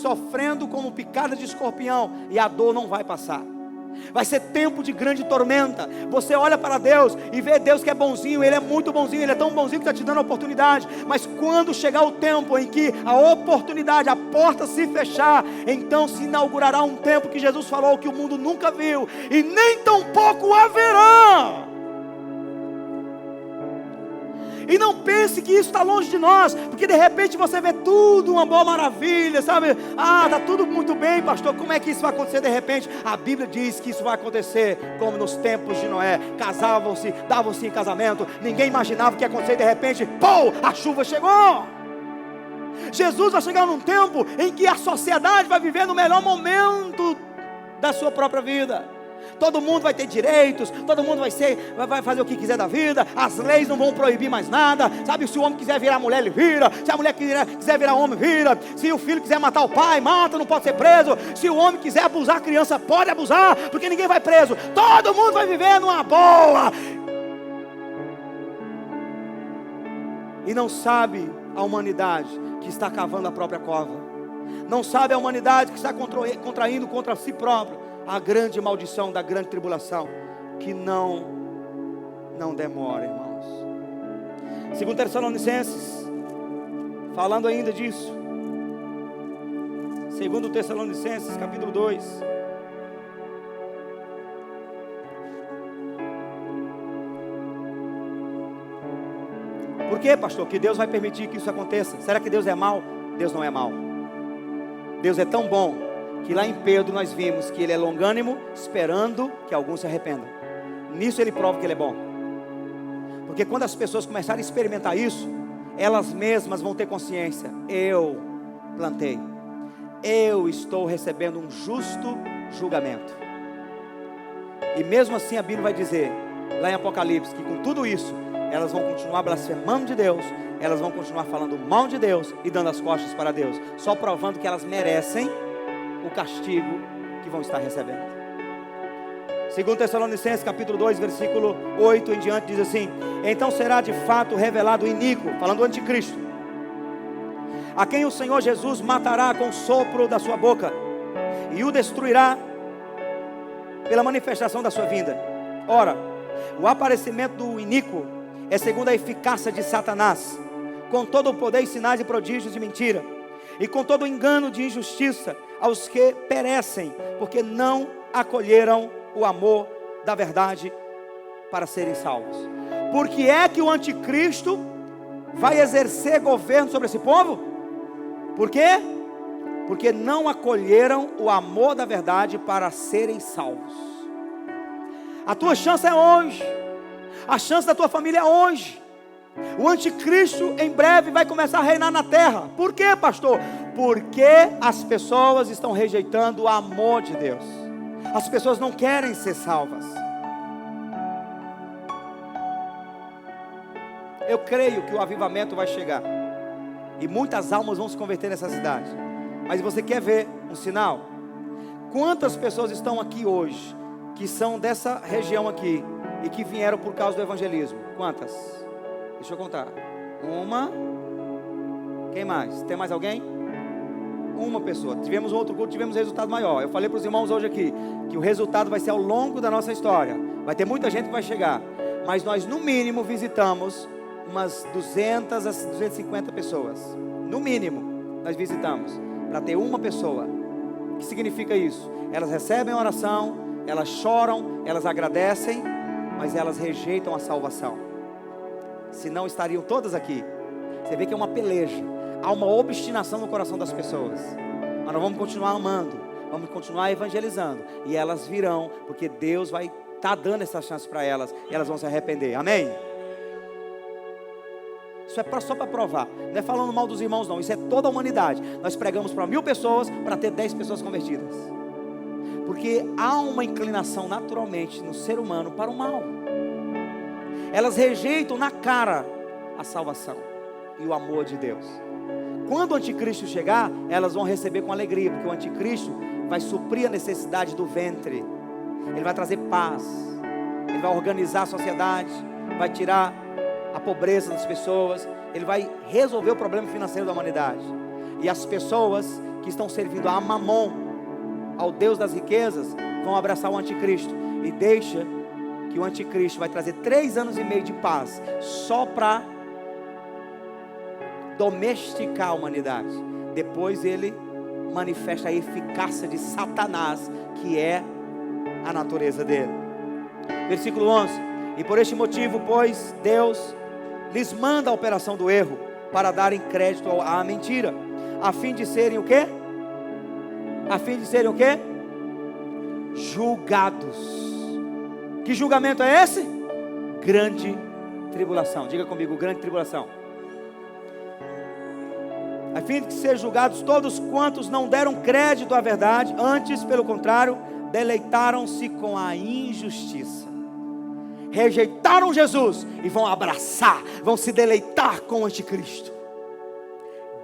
sofrendo como picada de escorpião, e a dor não vai passar. Vai ser tempo de grande tormenta. Você olha para Deus e vê Deus que é bonzinho. Ele é muito bonzinho, Ele é tão bonzinho que está te dando a oportunidade. Mas quando chegar o tempo em que a oportunidade, a porta se fechar, então se inaugurará um tempo que Jesus falou que o mundo nunca viu, e nem tampouco haverá. E não pense que isso está longe de nós, porque de repente você vê tudo uma boa maravilha, sabe? Está tudo muito bem, pastor. Como é que isso vai acontecer de repente? A Bíblia diz que isso vai acontecer como nos tempos de Noé. Casavam-se, davam-se em casamento, ninguém imaginava o que ia acontecer, de repente, pô, a chuva chegou. Jesus vai chegar num tempo em que a sociedade vai viver no melhor momento da sua própria vida. Todo mundo vai ter direitos, todo mundo vai fazer o que quiser da vida. As leis não vão proibir mais nada, sabe? Se o homem quiser virar mulher, ele vira. Se a mulher quiser virar homem, vira. Se o filho quiser matar o pai, mata, não pode ser preso. Se o homem quiser abusar a criança, pode abusar, porque ninguém vai preso. Todo mundo vai viver numa boa. E não sabe a humanidade que está cavando a própria cova. Não sabe a humanidade que está contraindo contra si própria a grande maldição da grande tribulação, que não demora, irmãos. 2 Tessalonicenses, falando ainda disso, 2 Tessalonicenses, capítulo 2. Por que, pastor, que Deus vai permitir que isso aconteça? Será que Deus é mau? Deus não é mau. Deus é tão bom que lá em Pedro nós vimos que Ele é longânimo, esperando que alguns se arrependam. Nisso Ele prova que Ele é bom. Porque quando as pessoas começarem a experimentar isso, elas mesmas vão ter consciência: eu plantei, eu estou recebendo um justo julgamento. E mesmo assim a Bíblia vai dizer, lá em Apocalipse, que com tudo isso, elas vão continuar blasfemando de Deus, elas vão continuar falando mal de Deus e dando as costas para Deus, só provando que elas merecem o castigo que vão estar recebendo. 2 Tessalonicenses capítulo 2, versículo 8 em diante, diz assim: então será de fato revelado o iníquo, falando do anticristo, a quem o Senhor Jesus matará com o sopro da sua boca, e o destruirá pela manifestação da sua vinda. Ora, o aparecimento do iníquo é segundo a eficácia de Satanás, com todo o poder e sinais e prodígios de mentira, e com todo o engano de injustiça aos que perecem, porque não acolheram o amor da verdade para serem salvos. Por que é que o anticristo vai exercer governo sobre esse povo? Por quê? Porque não acolheram o amor da verdade para serem salvos. A tua chance é hoje. A chance da tua família é hoje. O anticristo em breve vai começar a reinar na terra. Por quê, pastor? Porque as pessoas estão rejeitando o amor de Deus. As pessoas não querem ser salvas. Eu creio que o avivamento vai chegar e muitas almas vão se converter nessa cidade. Mas você quer ver um sinal? Quantas pessoas estão aqui hoje que são dessa região aqui e que vieram por causa do evangelismo? Quantas? Deixa eu contar. Uma. Quem mais? Tem mais alguém? Uma pessoa. Tivemos outro culto, tivemos resultado maior. Eu falei para os irmãos hoje aqui que o resultado vai ser ao longo da nossa história. Vai ter muita gente que vai chegar, mas nós no mínimo visitamos umas 200 a 250 pessoas. No mínimo nós visitamos para ter uma pessoa. O que significa isso? Elas recebem a oração, elas choram, elas agradecem, mas elas rejeitam a salvação. Senão estariam todas aqui. Você vê que é uma peleja, há uma obstinação no coração das pessoas. Mas nós vamos continuar amando, vamos continuar evangelizando, e elas virão, porque Deus vai estar dando essa chance para elas, e elas vão se arrepender, amém? Isso é só para provar, não é falando mal dos irmãos não, isso é toda a humanidade. Nós pregamos para 1000 pessoas, para ter 10 pessoas convertidas, porque há uma inclinação naturalmente no ser humano para o mal. Elas rejeitam na cara a salvação e o amor de Deus. Quando o anticristo chegar, elas vão receber com alegria, porque o anticristo vai suprir a necessidade do ventre, ele vai trazer paz, ele vai organizar a sociedade, vai tirar a pobreza das pessoas, ele vai resolver o problema financeiro da humanidade. E as pessoas que estão servindo a Mamon, ao Deus das riquezas, vão abraçar o anticristo, e deixa que o anticristo vai trazer 3 anos e meio de paz, só para domesticar a humanidade. Depois ele manifesta a eficácia de Satanás, que é a natureza dele. Versículo 11: e por este motivo, pois, Deus lhes manda a operação do erro, para darem crédito à mentira, a fim de serem o quê? A fim de serem o quê? Julgados. Que julgamento é esse? Grande tribulação. Diga comigo, grande tribulação. A fim de ser julgados todos quantos não deram crédito à verdade, antes, pelo contrário, deleitaram-se com a injustiça. Rejeitaram Jesus e vão abraçar, vão se deleitar com o anticristo.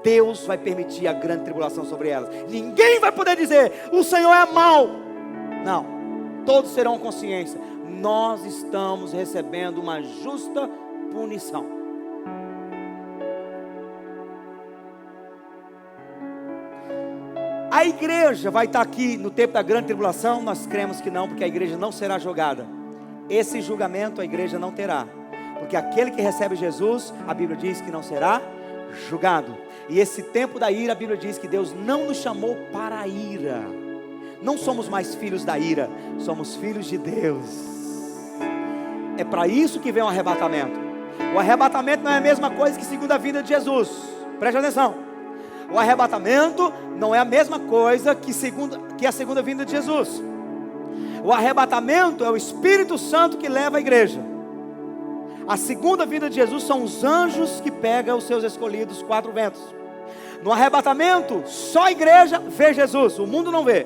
Deus vai permitir a grande tribulação sobre elas. Ninguém vai poder dizer, o Senhor é mau. Não, todos terão consciência, nós estamos recebendo uma justa punição. A igreja vai estar aqui no tempo da grande tribulação? Nós cremos que não, porque a igreja não será julgada. Esse julgamento a igreja não terá, porque aquele que recebe Jesus, a Bíblia diz que não será julgado. E esse tempo da ira, a Bíblia diz que Deus não nos chamou para a ira. Não somos mais filhos da ira, somos filhos de Deus. É para isso que vem o arrebatamento. O arrebatamento não é a mesma coisa que segunda vinda de Jesus. Preste atenção. O arrebatamento não é a mesma coisa que a segunda vinda de Jesus. O arrebatamento é o Espírito Santo que leva a igreja. A segunda vinda de Jesus são os anjos que pegam os seus escolhidos 4 ventos. No arrebatamento, só a igreja vê Jesus, o mundo não vê.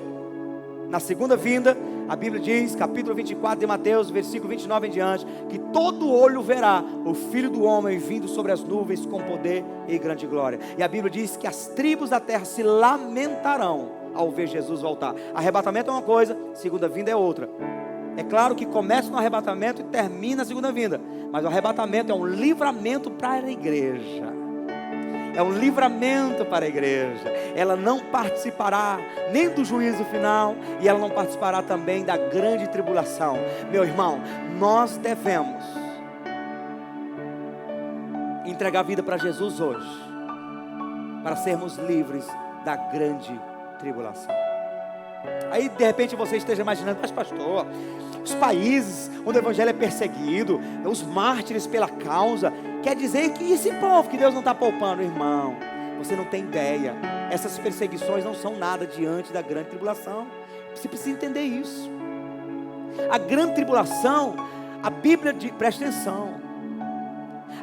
Na segunda vinda, a Bíblia diz, capítulo 24 de Mateus, versículo 29 em diante, que todo olho verá o Filho do Homem vindo sobre as nuvens com poder e grande glória. E a Bíblia diz que as tribos da terra se lamentarão ao ver Jesus voltar. Arrebatamento é uma coisa, segunda vinda é outra. É claro que começa no arrebatamento e termina a segunda vinda, mas o arrebatamento é um livramento para a igreja. É um livramento para a igreja. Ela não participará nem do juízo final, e ela não participará também da grande tribulação. Meu irmão, nós devemos entregar a vida para Jesus hoje, para sermos livres da grande tribulação. Aí de repente você esteja imaginando, mas pastor, os países onde o evangelho é perseguido, os mártires pela causa, quer dizer que esse povo que Deus não está poupando? Irmão, você não tem ideia, essas perseguições não são nada diante da grande tribulação. Você precisa entender isso. A grande tribulação, a Bíblia diz, preste atenção,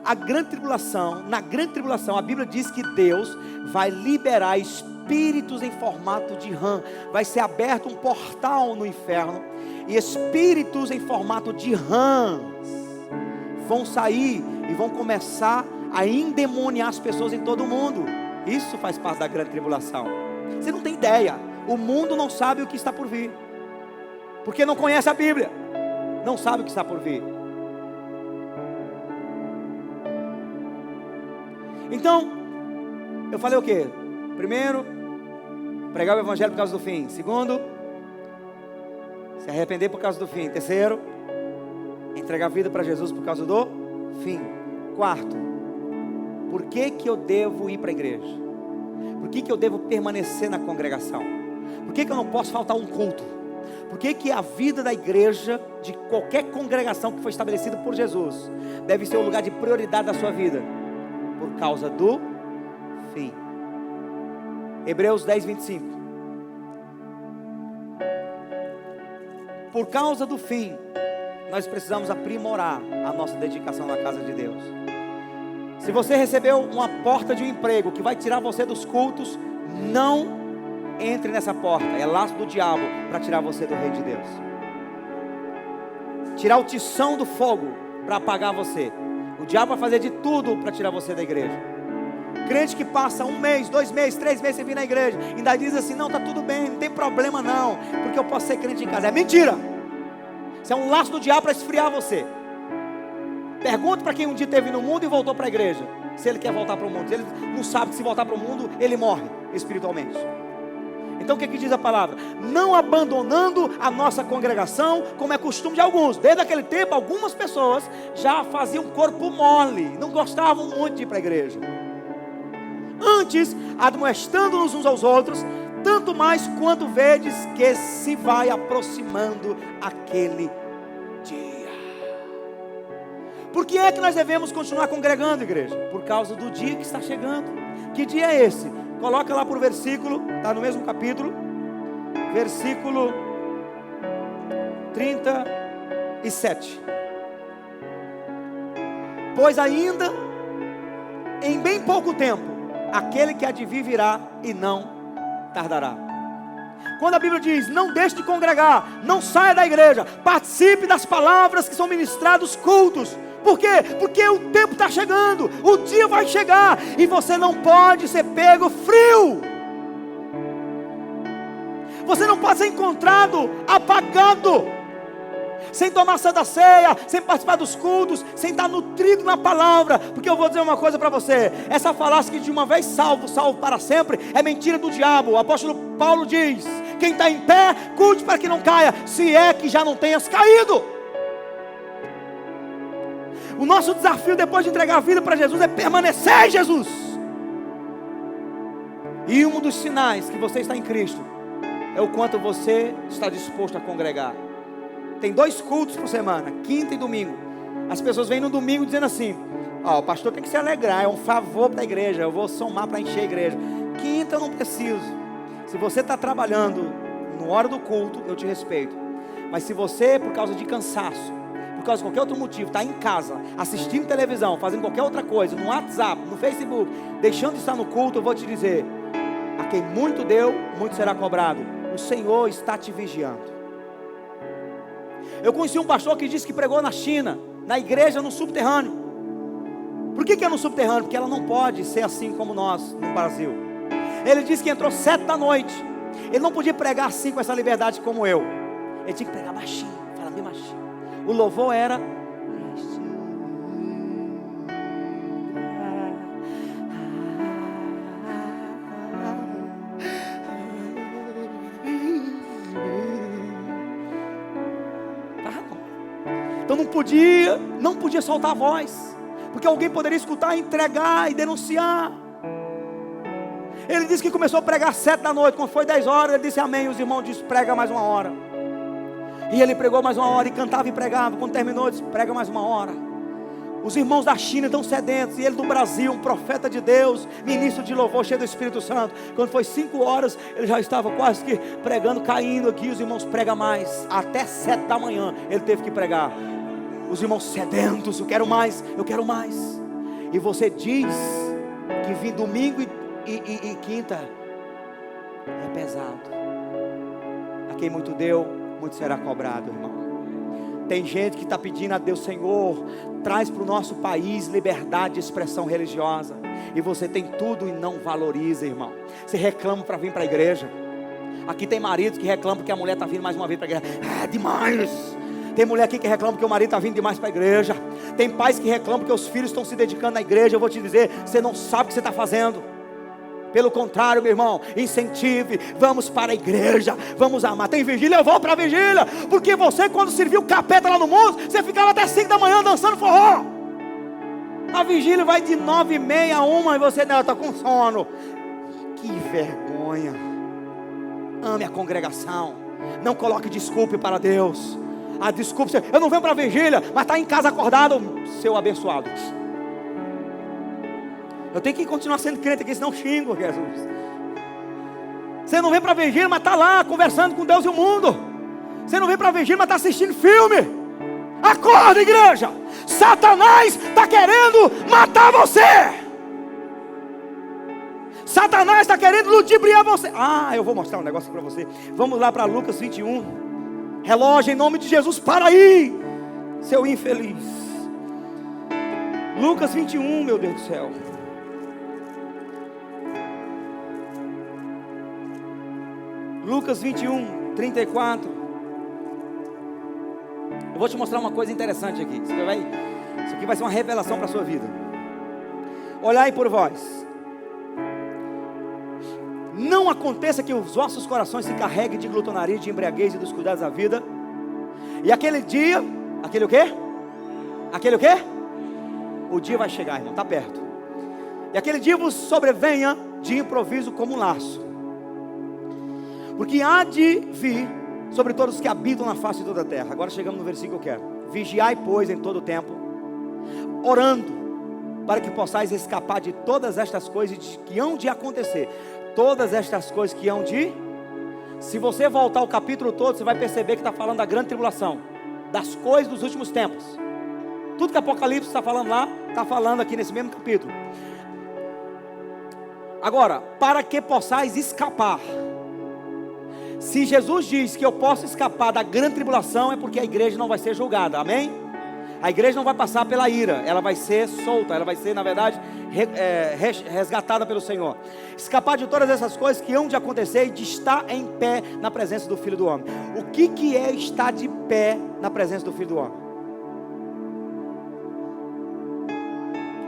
a grande tribulação, na grande tribulação a Bíblia diz que Deus vai liberar espíritos em formato de rã. Vai ser aberto um portal no inferno, e espíritos em formato de rãs vão sair e vão começar a endemoniar as pessoas em todo o mundo. Isso faz parte da grande tribulação. Você não tem ideia, o mundo não sabe o que está por vir, porque não conhece a Bíblia, não sabe o que está por vir. Então, eu falei o quê? Primeiro, pregar o evangelho por causa do fim. Segundo, se arrepender por causa do fim. Terceiro, entregar a vida para Jesus por causa do fim. Quarto, por que eu devo ir para a igreja? Por que eu devo permanecer na congregação? Por que eu não posso faltar um culto? Por que a vida da igreja, de qualquer congregação que foi estabelecida por Jesus, deve ser o lugar de prioridade da sua vida? Por causa do fim. Hebreus 10, 25. por causa do fim, nós precisamos aprimorar a nossa dedicação na casa de Deus. Se você recebeu uma porta de um emprego que vai tirar você dos cultos, não entre nessa porta. É laço do diabo para tirar você do reino de Deus. Tirar o tição do fogo para apagar você. O diabo vai fazer de tudo para tirar você da igreja. Crente que passa 1 mês, 2 meses, 3 meses sem vir na igreja, ainda diz assim: não, está tudo bem, não tem problema não, porque eu posso ser crente em casa. É mentira. Isso é um laço do diabo para esfriar você. Pergunte para quem um dia esteve no mundo e voltou para a igreja, se ele quer voltar para o mundo. Ele não sabe que se voltar para o mundo, ele morre espiritualmente. Então o que diz a palavra? Não abandonando a nossa congregação, como é costume de alguns. Desde aquele tempo, algumas pessoas já faziam corpo mole, não gostavam muito de ir para a igreja. Antes, admoestando-nos uns aos outros, tanto mais quanto vedes que se vai aproximando aquele dia. Por que é que nós devemos continuar congregando, igreja? Por causa do dia que está chegando. Que dia é esse? Coloca lá para o versículo, está no mesmo capítulo, versículo 37. Pois ainda, em bem pouco tempo, aquele que há de vir virá e não tardará. Quando a Bíblia diz: não deixe de congregar, não saia da igreja, participe das palavras que são ministradas, cultos. Por quê? Porque o tempo está chegando, o dia vai chegar, e você não pode ser pego frio. Você não pode ser encontrado apagado, sem tomar santa ceia, sem participar dos cultos, sem estar nutrido na palavra. Porque eu vou dizer uma coisa para você: essa falácia que de uma vez salvo, salvo para sempre, é mentira do diabo. O apóstolo Paulo diz: quem está em pé, cuide para que não caia, se é que já não tenhas caído. O nosso desafio depois de entregar a vida para Jesus é permanecer em Jesus. E um dos sinais que você está em Cristo é o quanto você está disposto a congregar. Tem 2 cultos por semana, quinta e domingo. As pessoas vêm no domingo dizendo assim: o pastor tem que se alegrar, é um favor para a igreja, eu vou somar para encher a igreja. Quinta eu não preciso. Se você está trabalhando na hora do culto, eu te respeito. Mas se você, por causa de cansaço, por causa de qualquer outro motivo, está em casa, assistindo televisão, fazendo qualquer outra coisa, no WhatsApp, no Facebook, deixando de estar no culto, eu vou te dizer: a quem muito deu, muito será cobrado. O Senhor está te vigiando. Eu conheci um pastor que disse que pregou na China, na igreja no subterrâneo. Por que é no subterrâneo? Porque ela não pode ser assim como nós no Brasil. Ele disse que entrou 7 da noite. Ele não podia pregar assim com essa liberdade como eu. Ele tinha que pregar baixinho, falar bem baixinho. O louvor era: então não podia soltar a voz, porque alguém poderia escutar, entregar e denunciar. Ele disse que começou a pregar 7 da noite, quando foi 10 horas, ele disse amém. Os irmãos disseram: prega mais 1 hora. E ele pregou mais 1 hora, e cantava e pregava. Quando terminou, ele disse: prega mais 1 hora. Os irmãos da China estão sedentos, e ele do Brasil, um profeta de Deus, ministro de louvor, cheio do Espírito Santo. Quando foi 5 horas, ele já estava quase que pregando, caindo aqui. Os irmãos pregam mais, até 7 da manhã ele teve que pregar. Os irmãos sedentos: eu quero mais, eu quero mais. E você diz que vir domingo e quinta é pesado. A quem muito deu, muito será cobrado, irmão. Tem gente que está pedindo a Deus: Senhor, traz para o nosso país liberdade de expressão religiosa. E você tem tudo e não valoriza, irmão. Você reclama para vir para a igreja. Aqui tem maridos que reclamam que a mulher está vindo mais uma vez para a igreja. É demais. Tem mulher aqui que reclama que o marido está vindo demais para a igreja. Tem pais que reclamam que os filhos estão se dedicando à igreja. Eu vou te dizer, você não sabe o que você está fazendo. Pelo contrário, meu irmão, incentive, vamos para a igreja, vamos amar. Tem vigília, eu vou para a vigília. Porque você, quando serviu o capeta lá no mundo, você ficava até 5 da manhã dançando forró. A vigília vai de 9h30 a 1 e você não está com sono. Que vergonha. Ame a congregação. Não coloque desculpe para Deus. A desculpa, eu não venho para a vigília, mas está em casa acordado, seu abençoado. Eu tenho que continuar sendo crente aqui, senão eu xingo Jesus. Você não vem para a vigília, mas está lá conversando com Deus e o mundo. Você não veio para a vigília, mas está assistindo filme. Acorda, igreja. Satanás está querendo matar você. Satanás está querendo ludibriar você. Eu vou mostrar um negócio aqui para você. Vamos lá para Lucas 21. Relógio, em nome de Jesus, para aí, seu infeliz. Lucas 21, meu Deus do céu. Lucas 21, 34. Eu vou te mostrar uma coisa interessante aqui. Isso aqui vai ser uma revelação para a sua vida. Olhai por vós. Não aconteça que os vossos corações se carreguem de glutonaria, de embriaguez e dos cuidados da vida. E aquele dia, aquele o quê? Aquele o quê? O dia vai chegar, irmão, está perto. E aquele dia vos sobrevenha de improviso como um laço. Porque há de vir sobre todos os que habitam na face de toda a terra. Agora chegamos no versículo que eu quero. Vigiai, pois, em todo o tempo, orando, para que possais escapar de todas estas coisas que hão de acontecer. Todas estas coisas que hão de... Se você voltar ao capítulo todo, você vai perceber que está falando da grande tribulação, das coisas dos últimos tempos. Tudo que Apocalipse está falando lá, está falando aqui nesse mesmo capítulo. Agora, para que possais escapar. Se Jesus diz que eu posso escapar da grande tribulação, é porque a igreja não vai ser julgada, amém? A igreja não vai passar pela ira, ela vai ser solta, ela vai ser, na verdade, resgatada pelo Senhor. Escapar de todas essas coisas que hão de acontecer e de estar em pé na presença do Filho do Homem. O que é estar de pé na presença do Filho do Homem?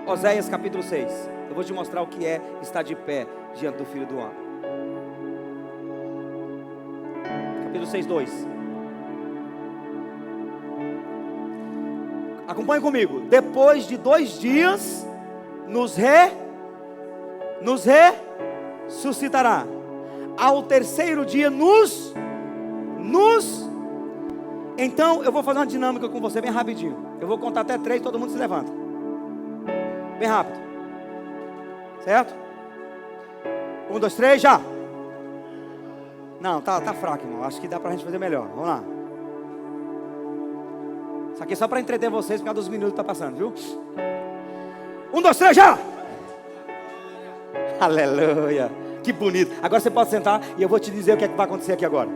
Oséias capítulo 6. Eu vou te mostrar o que é estar de pé diante do Filho do Homem. Capítulo 6, 2. Acompanhe comigo. Depois de 2 dias nos ressuscitará. Ao terceiro dia Então eu vou fazer uma dinâmica com você bem rapidinho. Eu vou contar até 3, todo mundo se levanta. Bem rápido. Certo? 1, 2, 3, já. Não, tá fraco, irmão. Acho que dá pra gente fazer melhor. Vamos lá. Isso aqui é só para entreter vocês por causa dos minutos que tá passando, viu? 1, 2, 3, já! Aleluia! Que bonito! Agora você pode sentar e eu vou te dizer o que é que vai acontecer aqui agora.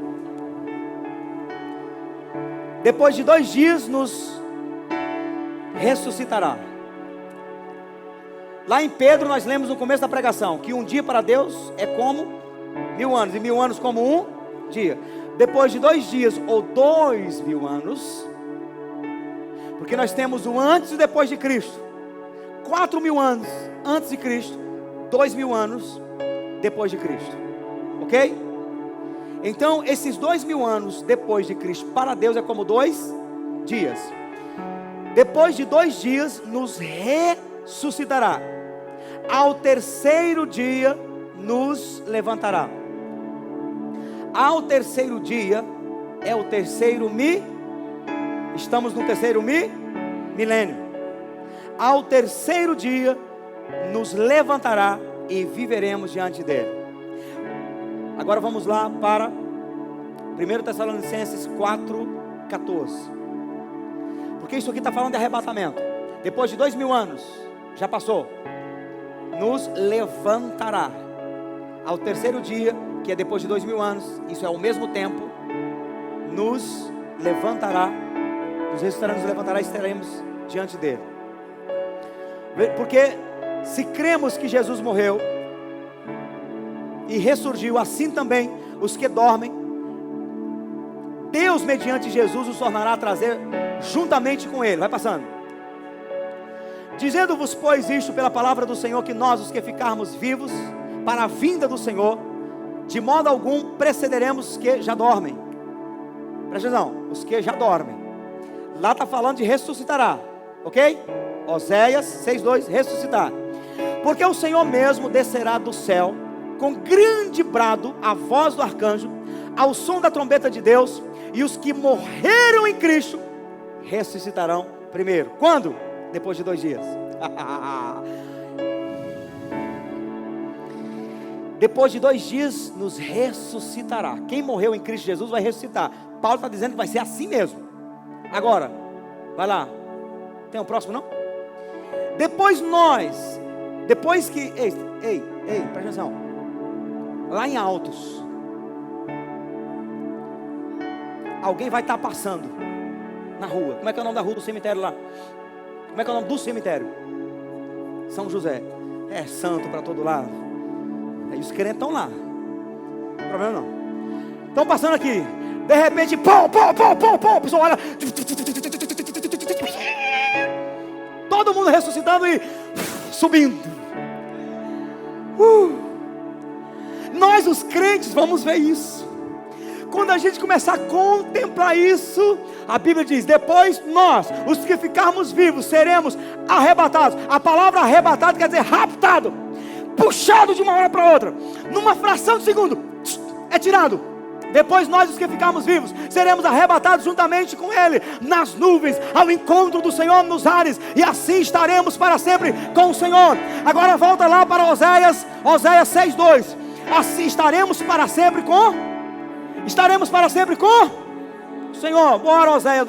Depois de 2 dias nos ressuscitará. Lá em Pedro nós lemos no começo da pregação que um dia para Deus é como 1000 anos e 1000 anos como um dia. Depois de 2 dias ou 2000 anos, porque nós temos o antes e o depois de Cristo. 4000 anos antes de Cristo, 2000 anos depois de Cristo. Ok? Então esses 2000 anos depois de Cristo para Deus é como 2 dias. Depois de 2 dias nos ressuscitará. Ao terceiro dia nos levantará. Ao terceiro dia é o terceiro Estamos no terceiro milênio. Ao terceiro dia nos levantará e viveremos diante dele. Agora vamos lá para 1 Tessalonicenses 4:14. Porque isso aqui está falando de arrebatamento. Depois de 2000 anos, já passou. Nos levantará. Ao terceiro dia, que é depois de 2000 anos, isso é ao mesmo tempo, nos levantará. Nos ressuscitará, nos levantará e estaremos diante dele. Porque se cremos que Jesus morreu e ressurgiu, assim também os que dormem, Deus mediante Jesus os tornará a trazer juntamente com ele. Vai passando. Dizendo-vos, pois, isto pela palavra do Senhor, que nós, os que ficarmos vivos para a vinda do Senhor, de modo algum precederemos os que já dormem. Presta atenção, os que já dormem. Lá está falando de ressuscitará, ok? Oséias 6:2, ressuscitar. Porque o Senhor mesmo descerá do céu, com grande brado, a voz do arcanjo, ao som da trombeta de Deus, e os que morreram em Cristo, ressuscitarão primeiro. Quando? Depois de 2 dias. depois de 2 dias nos ressuscitará. Quem morreu em Cristo Jesus vai ressuscitar. Paulo está dizendo que vai ser assim mesmo. Agora, vai lá. Tem um próximo não? Depois que... Ei, presta atenção. Lá em Altos, alguém vai estar passando na rua. Como é que é o nome da rua do cemitério lá? Como é que é o nome do cemitério? São José. É santo para todo lado. Aí os crentes estão lá. Não tem problema não. Estão passando aqui. De repente, pô. O pessoal olha. Todo mundo ressuscitando e subindo. Nós os crentes vamos ver isso. Quando a gente começar a contemplar isso, a Bíblia diz: depois nós, os que ficarmos vivos, seremos arrebatados. A palavra arrebatado quer dizer raptado, puxado de uma hora para outra, numa fração de segundo, é tirado. Depois nós, os que ficarmos vivos, seremos arrebatados juntamente com Ele nas nuvens, ao encontro do Senhor nos ares, e assim estaremos para sempre com o Senhor. Agora volta lá para Oséias 6:2. Assim estaremos para sempre com o Senhor. Bora, Oséias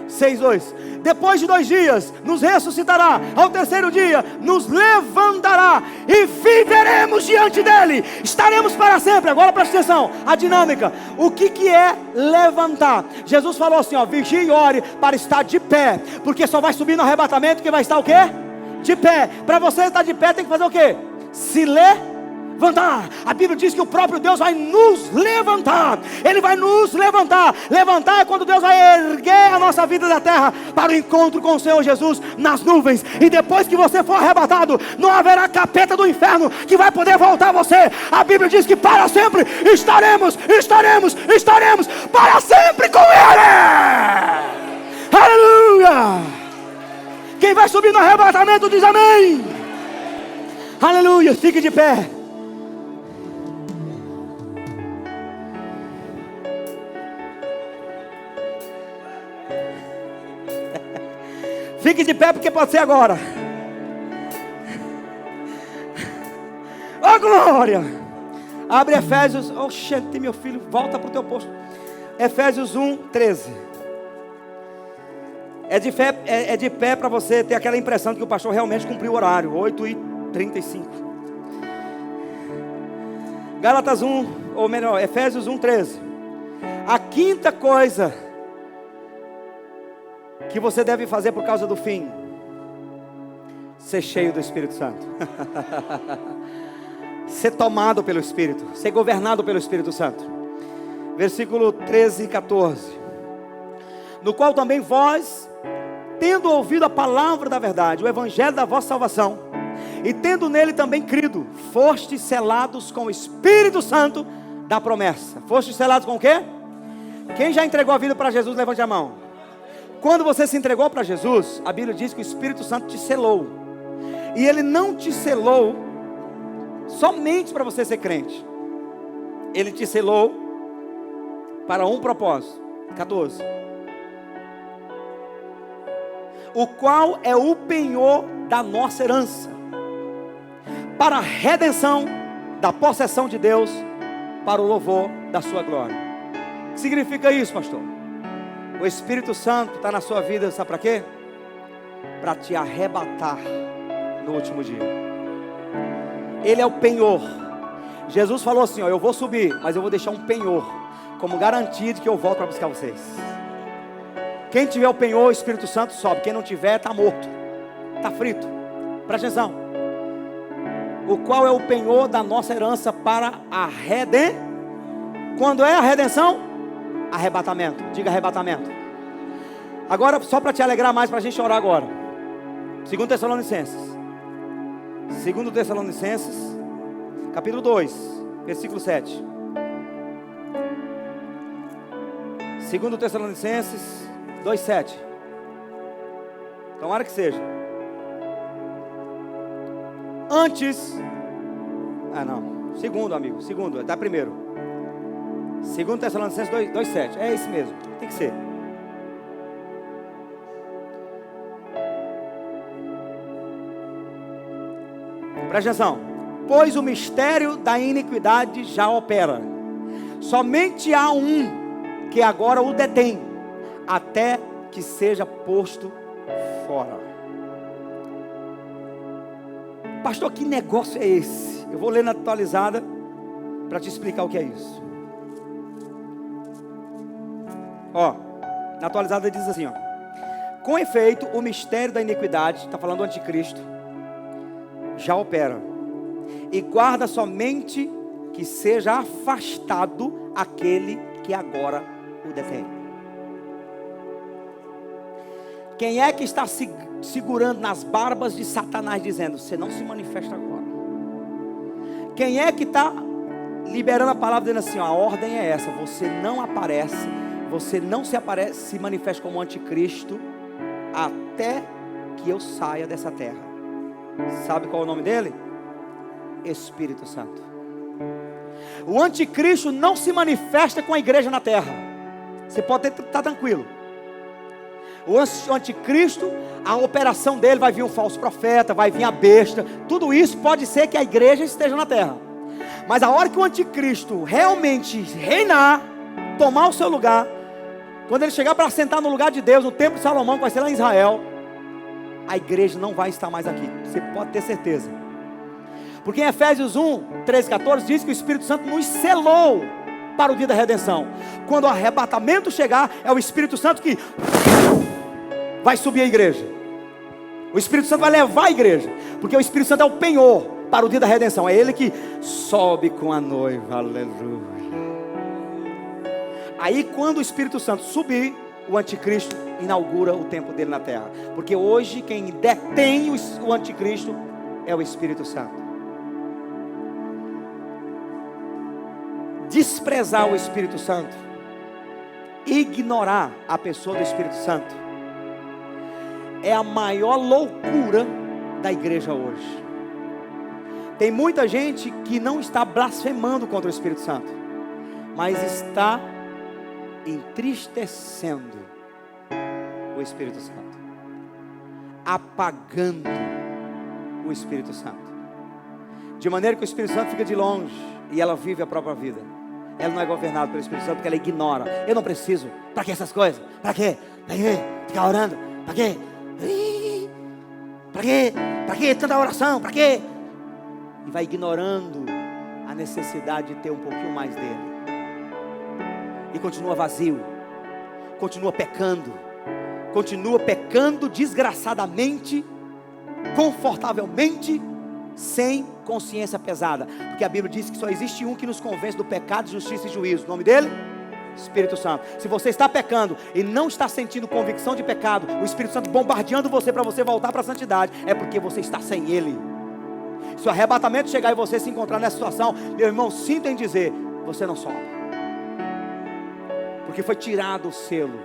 6:2. Depois de 2 dias nos ressuscitará, ao 3º dia nos levantará e viveremos diante dele. Estaremos para sempre. Agora presta atenção, a dinâmica. O que é levantar? Jesus falou assim, vigie e ore para estar de pé, porque só vai subir no arrebatamento que vai estar o quê? De pé. Para você estar de pé tem que fazer o quê? Se levantar. A Bíblia diz que o próprio Deus vai nos levantar. Ele vai nos levantar. Levantar é quando Deus vai erguer a nossa vida da terra para o encontro com o Senhor Jesus nas nuvens. E depois que você for arrebatado, não haverá capeta do inferno que vai poder voltar a você. A Bíblia diz que para sempre estaremos para sempre com Ele. Aleluia. Quem vai subir no arrebatamento diz amém. Aleluia. Fique de pé. Fique de pé porque pode ser agora. Oh glória. Abre Efésios. Oxente, meu filho, volta para o teu posto. Efésios 1:13. É de pé para você ter aquela impressão de que o pastor realmente cumpriu o horário. 8:35. Gálatas 1, ou melhor, Efésios 1:13. A quinta coisa que você deve fazer por causa do fim: ser cheio do Espírito Santo. Ser tomado pelo Espírito, ser governado pelo Espírito Santo. Versículo 13 e 14. No qual também vós, tendo ouvido a palavra da verdade, o evangelho da vossa salvação, e tendo nele também crido, fostes selados com o Espírito Santo da promessa. Fostes selados com o quê? Quem já entregou a vida para Jesus, levante a mão. Quando você se entregou para Jesus, a Bíblia diz que o Espírito Santo te selou. E Ele não te selou somente para você ser crente. Ele te selou para um propósito. 14. O qual é o penhor da nossa herança, para a redenção da possessão de Deus, para o louvor da sua glória. O que significa isso, pastor? O Espírito Santo está na sua vida, sabe para quê? Para te arrebatar no último dia. Ele é o penhor. Jesus falou assim, eu vou subir, mas eu vou deixar um penhor como garantia de que eu volto para buscar vocês. Quem tiver o penhor, o Espírito Santo sobe. Quem não tiver, está morto, está frito. Presta atenção. O qual é o penhor da nossa herança para a redenção. Quando é a redenção? Arrebatamento. Diga arrebatamento. Agora, só para te alegrar mais, para a gente orar agora. 2 Tessalonicenses. Capítulo 2, versículo 7. 2 Tessalonicenses 2:7. Tomara que seja. Antes. Segundo, amigo. Segundo, está primeiro. 2 Tessalonicenses 2:7. É esse mesmo. Tem que ser. Presta atenção. pois o mistério da iniquidade já opera. Somente há um que agora o detém, até que seja posto fora. Pastor, que negócio é esse? Eu vou ler na atualizada para te explicar o que é isso. Na atualizada diz assim, com efeito, o mistério da iniquidade, está falando do anticristo, já opera, e guarda somente que seja afastado aquele que agora o detém. Quem é que está segurando nas barbas de Satanás, dizendo, você não se manifesta agora? Quem é que está liberando a palavra, dizendo assim, a ordem é essa, você não aparece, você não se manifesta como anticristo, até que eu saia dessa terra. Sabe qual é o nome dele? Espírito Santo. O anticristo não se manifesta com a igreja na terra. Você pode estar tranquilo. O anticristo, a operação dele, vai vir um falso profeta, vai vir a besta. Tudo isso pode ser que a igreja esteja na terra. Mas a hora que o anticristo realmente reinar, tomar o seu lugar, quando ele chegar para sentar no lugar de Deus, no templo de Salomão, que vai ser lá em Israel, a igreja não vai estar mais aqui. Você pode ter certeza. Porque em Efésios 1, 13, 14, diz que o Espírito Santo nos selou para o dia da redenção. Quando o arrebatamento chegar, é o Espírito Santo que vai subir a igreja. O Espírito Santo vai levar a igreja. Porque o Espírito Santo é o penhor para o dia da redenção. É ele que sobe com a noiva. Aleluia. Aí quando o Espírito Santo subir, o anticristo inaugura o tempo dele na terra. Porque hoje quem detém o anticristo é o Espírito Santo. Desprezar o Espírito Santo, ignorar a pessoa do Espírito Santo, é a maior loucura da igreja hoje. Tem muita gente que não está blasfemando contra o Espírito Santo, mas está entristecendo o Espírito Santo, apagando o Espírito Santo, de maneira que o Espírito Santo fica de longe e ela vive a própria vida. Ela não é governada pelo Espírito Santo porque ela ignora. Eu não preciso. Para que essas coisas? Para quê? Para quê? Ficar orando? Para quê? Para quê? Para quê? Tanta oração? Para quê? E vai ignorando a necessidade de ter um pouquinho mais dele. E continua vazio. Continua pecando desgraçadamente, confortavelmente, sem consciência pesada. Porque a Bíblia diz que só existe um que nos convence do pecado, justiça e juízo. O nome dele? Espírito Santo. Se você está pecando e não está sentindo convicção de pecado, o Espírito Santo bombardeando você para você voltar para a santidade, é porque você está sem ele. Se o arrebatamento chegar e você se encontrar nessa situação, meu irmão, sinta em dizer, você não sobe, porque foi tirado o selo.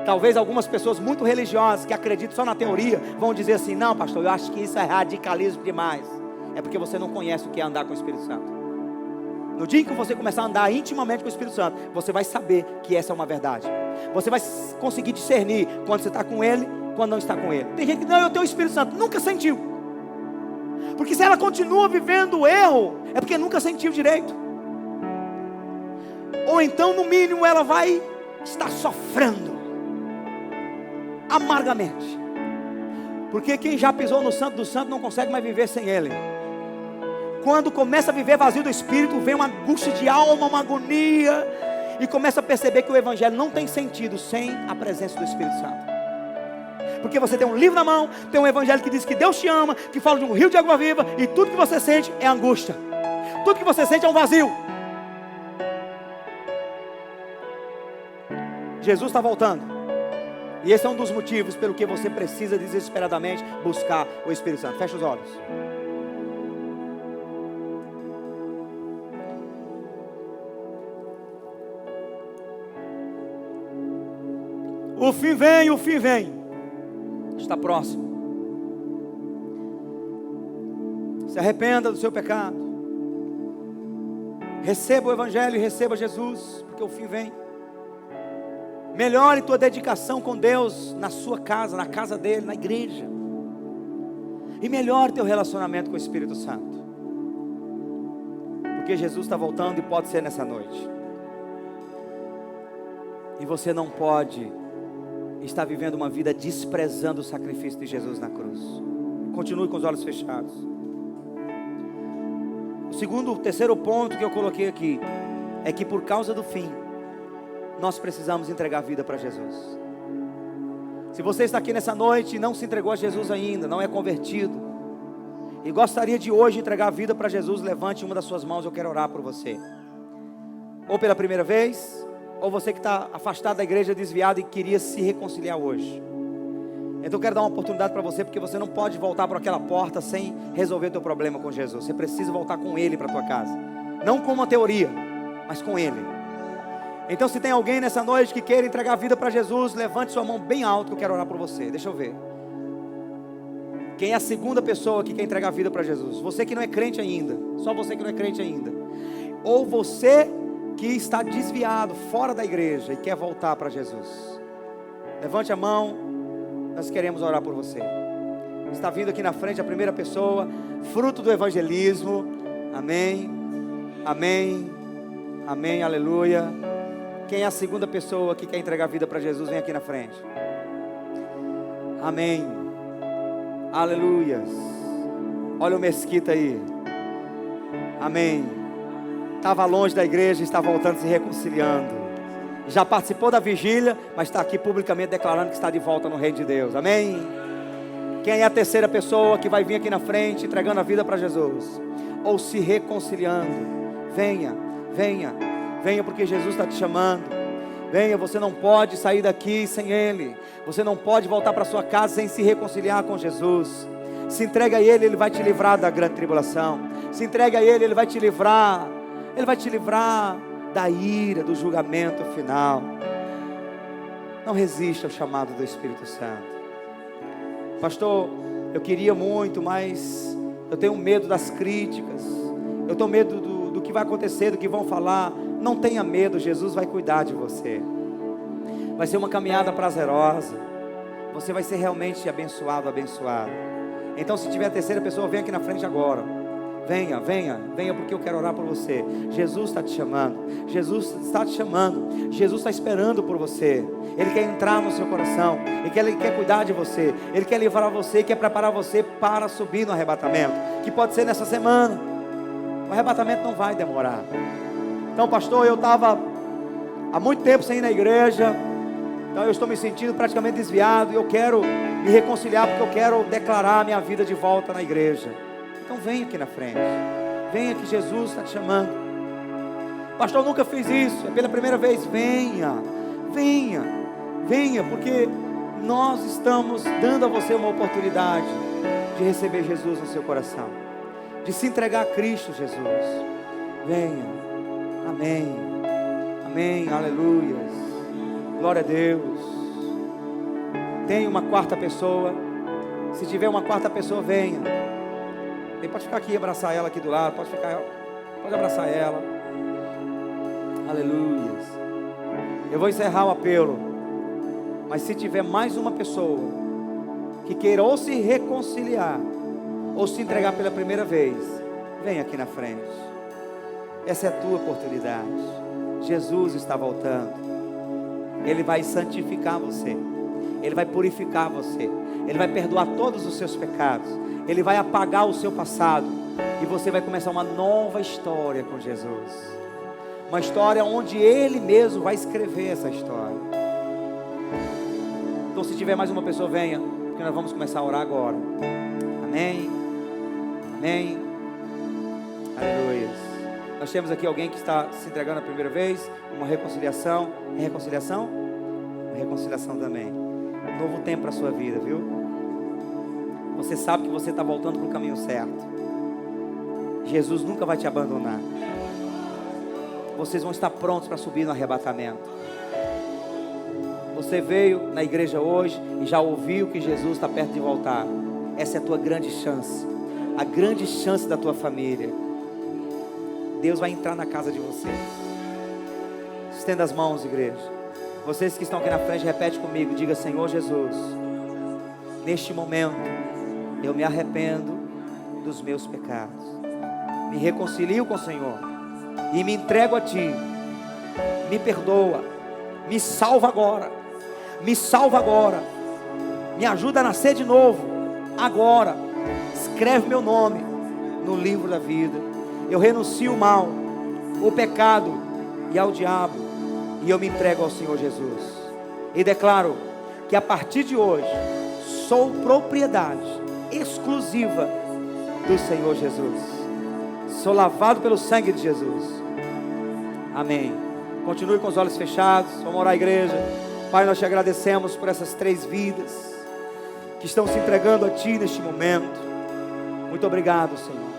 Talvez algumas pessoas muito religiosas, que acreditam só na teoria, vão dizer assim, não pastor, eu acho que isso é radicalismo demais. É porque você não conhece o que é andar com o Espírito Santo. No dia em que você começar a andar intimamente com o Espírito Santo, você vai saber que essa é uma verdade. Você vai conseguir discernir quando você está com ele, quando não está com ele. Tem gente que, não, eu tenho o Espírito Santo, nunca sentiu. Porque se ela continua vivendo o erro, é porque nunca sentiu direito. Ou então, no mínimo, ela vai estar sofrendo amargamente. Porque quem já pisou no Santo do Santo não consegue mais viver sem ele. Quando começa a viver vazio do Espírito, vem uma angústia de alma, uma agonia, e começa a perceber que o Evangelho não tem sentido sem a presença do Espírito Santo. Porque você tem um livro na mão, tem um Evangelho que diz que Deus te ama, que fala de um rio de água viva, e tudo que você sente é angústia, tudo que você sente é um vazio. Jesus está voltando. E esse é um dos motivos pelo que você precisa desesperadamente buscar o Espírito Santo. Fecha os olhos. O fim vem, o fim vem. Está próximo. Se arrependa do seu pecado. Receba o Evangelho e receba Jesus, porque o fim vem. Melhore tua dedicação com Deus na sua casa, na casa dele, na igreja. E melhore teu relacionamento com o Espírito Santo. Porque Jesus está voltando e pode ser nessa noite. E você não pode estar vivendo uma vida desprezando o sacrifício de Jesus na cruz. Continue com os olhos fechados. O terceiro ponto que eu coloquei aqui é que por causa do fim, nós precisamos entregar a vida para Jesus. Se você está aqui nessa noite e não se entregou a Jesus ainda, não é convertido, e gostaria de hoje entregar a vida para Jesus, levante uma das suas mãos, eu quero orar por você. Ou pela primeira vez, ou você que está afastado da igreja, desviado e queria se reconciliar hoje. Então eu quero dar uma oportunidade para você, porque você não pode voltar por aquela porta sem resolver o teu problema com Jesus. Você precisa voltar com Ele para a tua casa. Não com uma teoria, mas com Ele. Então se tem alguém nessa noite que queira entregar a vida para Jesus, levante sua mão bem alto que eu quero orar por você. Deixa eu ver. Quem é a segunda pessoa que quer entregar a vida para Jesus? Você que não é crente ainda. Só você que não é crente ainda. Ou você que está desviado, fora da igreja e quer voltar para Jesus. Levante a mão, nós queremos orar por você. Está vindo aqui na frente a primeira pessoa, fruto do evangelismo. Amém, amém, amém, aleluia. Quem é a segunda pessoa que quer entregar a vida para Jesus, vem aqui na frente. Amém, aleluias. Olha o Mesquita aí. Amém. Estava longe da igreja, está voltando, se reconciliando. Já participou da vigília, mas está aqui publicamente declarando que está de volta no reino de Deus. Amém? Quem é a terceira pessoa que vai vir aqui na frente, entregando a vida para Jesus? Ou se reconciliando? Venha, venha, venha, porque Jesus está te chamando. Venha, você não pode sair daqui sem Ele. Você não pode voltar para sua casa sem se reconciliar com Jesus. Se entregue a Ele, Ele vai te livrar da grande tribulação. Se entregue a Ele, Ele vai te livrar. Ele vai te livrar da ira, do julgamento final. Não resista ao chamado do Espírito Santo. Pastor, eu queria muito, mas eu tenho medo das críticas. Eu tenho medo do que vai acontecer, do que vão falar. Não tenha medo, Jesus vai cuidar de você. Vai ser uma caminhada prazerosa. Você vai ser realmente abençoado, abençoado. Então se tiver a terceira pessoa, vem aqui na frente agora. Venha, venha, venha, porque eu quero orar por você. Jesus está te chamando. Jesus está te chamando. Jesus está esperando por você. Ele quer entrar no seu coração. Ele quer cuidar de você. Ele quer livrar você, quer preparar você para subir no arrebatamento, que pode ser nessa semana. O arrebatamento não vai demorar. Então, pastor, eu estava há muito tempo sem ir na igreja. Então eu estou me sentindo praticamente desviado. E eu quero me reconciliar, porque eu quero declarar a minha vida de volta na igreja. Então venha aqui na frente. Venha, que Jesus está te chamando. Pastor, eu nunca fiz isso. É pela primeira vez. Venha, venha, venha, porque nós estamos dando a você uma oportunidade de receber Jesus no seu coração, de se entregar a Cristo Jesus. Venha. Amém, amém, aleluias. Glória a Deus. Tem uma quarta pessoa. Se tiver uma quarta pessoa, venha. Ele pode ficar aqui, abraçar ela aqui do lado. Pode abraçar ela. Aleluia. Eu vou encerrar o apelo. Mas se tiver mais uma pessoa que queira ou se reconciliar, ou se entregar pela primeira vez, vem aqui na frente. Essa é a tua oportunidade. Jesus está voltando. Ele vai santificar você. Ele vai purificar você. Ele vai perdoar todos os seus pecados. Ele vai apagar o seu passado. E você vai começar uma nova história com Jesus. Uma história onde Ele mesmo vai escrever essa história. Então se tiver mais uma pessoa, venha, porque nós vamos começar a orar agora. Amém. Amém. Aleluia. Nós temos aqui alguém que está se entregando a primeira vez. Uma reconciliação. É reconciliação? Uma reconciliação também. Um novo tempo para a sua vida, viu? Você sabe que você está voltando para o caminho certo. Jesus nunca vai te abandonar. Vocês vão estar prontos para subir no arrebatamento. Você veio na igreja hoje e já ouviu que Jesus está perto de voltar. Essa é a tua grande chance. A grande chance da tua família. Deus vai entrar na casa de vocês. Estenda as mãos, igreja. Vocês que estão aqui na frente, repete comigo. Diga: Senhor Jesus, neste momento eu me arrependo dos meus pecados, me reconcilio com o Senhor e me entrego a Ti. Me perdoa, me salva agora, me salva agora, me ajuda a nascer de novo, agora. Escreve meu nome no livro da vida. Eu renuncio o mal, o pecado e ao diabo, e eu me entrego ao Senhor Jesus, e declaro que a partir de hoje sou propriedade exclusiva do Senhor Jesus. Sou lavado pelo sangue de Jesus. Amém. Continue com os olhos fechados. Vamos orar, igreja. Pai, nós te agradecemos por essas 3 vidas que estão se entregando a Ti neste momento. Muito obrigado, Senhor.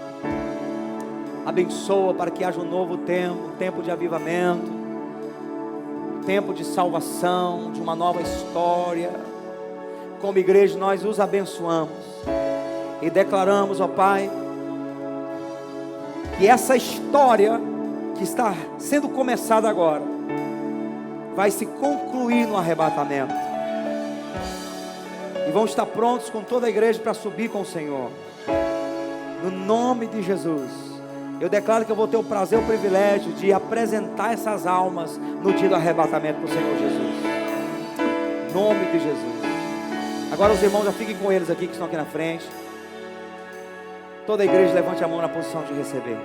Abençoa para que haja um novo tempo, um tempo de avivamento, um tempo de salvação, de uma nova história. Como igreja nós os abençoamos e declaramos, ó Pai, que essa história que está sendo começada agora vai se concluir no arrebatamento, e vão estar prontos com toda a igreja para subir com o Senhor. No nome de Jesus, eu declaro que eu vou ter o prazer, o privilégio de apresentar essas almas no dia do arrebatamento para o Senhor Jesus. Em nome de Jesus. Agora os irmãos já fiquem com eles aqui que estão aqui na frente. Toda a igreja levante a mão na posição de receber.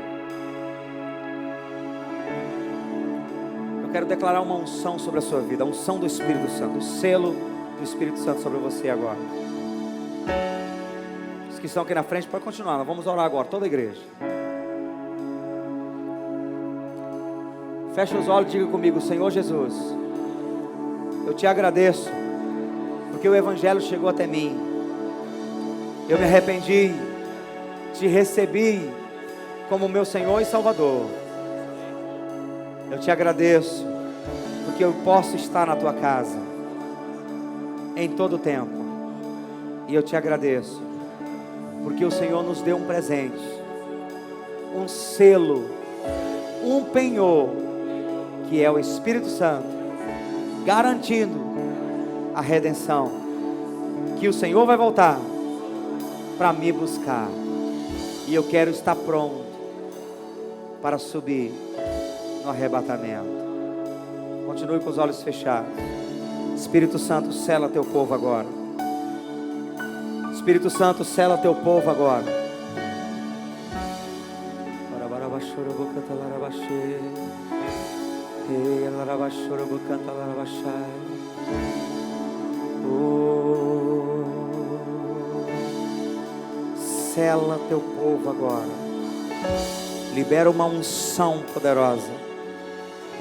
Eu quero declarar uma unção sobre a sua vida, a unção do Espírito Santo, o selo do Espírito Santo sobre você agora. Os que estão aqui na frente podem continuar, nós vamos orar agora, toda a igreja. Feche os olhos e diga comigo: Senhor Jesus, eu te agradeço, porque o Evangelho chegou até mim. Eu me arrependi, te recebi como meu Senhor e Salvador. Eu te agradeço, porque eu posso estar na tua casa em todo o tempo. E eu te agradeço, porque o Senhor nos deu um presente, um selo, um penhor, que é o Espírito Santo, garantindo a redenção, que o Senhor vai voltar para me buscar. E eu quero estar pronto para subir no arrebatamento. Continue com os olhos fechados. Espírito Santo, sela teu povo agora. Espírito Santo, sela teu povo agora. Sela teu povo agora. Libera uma unção poderosa.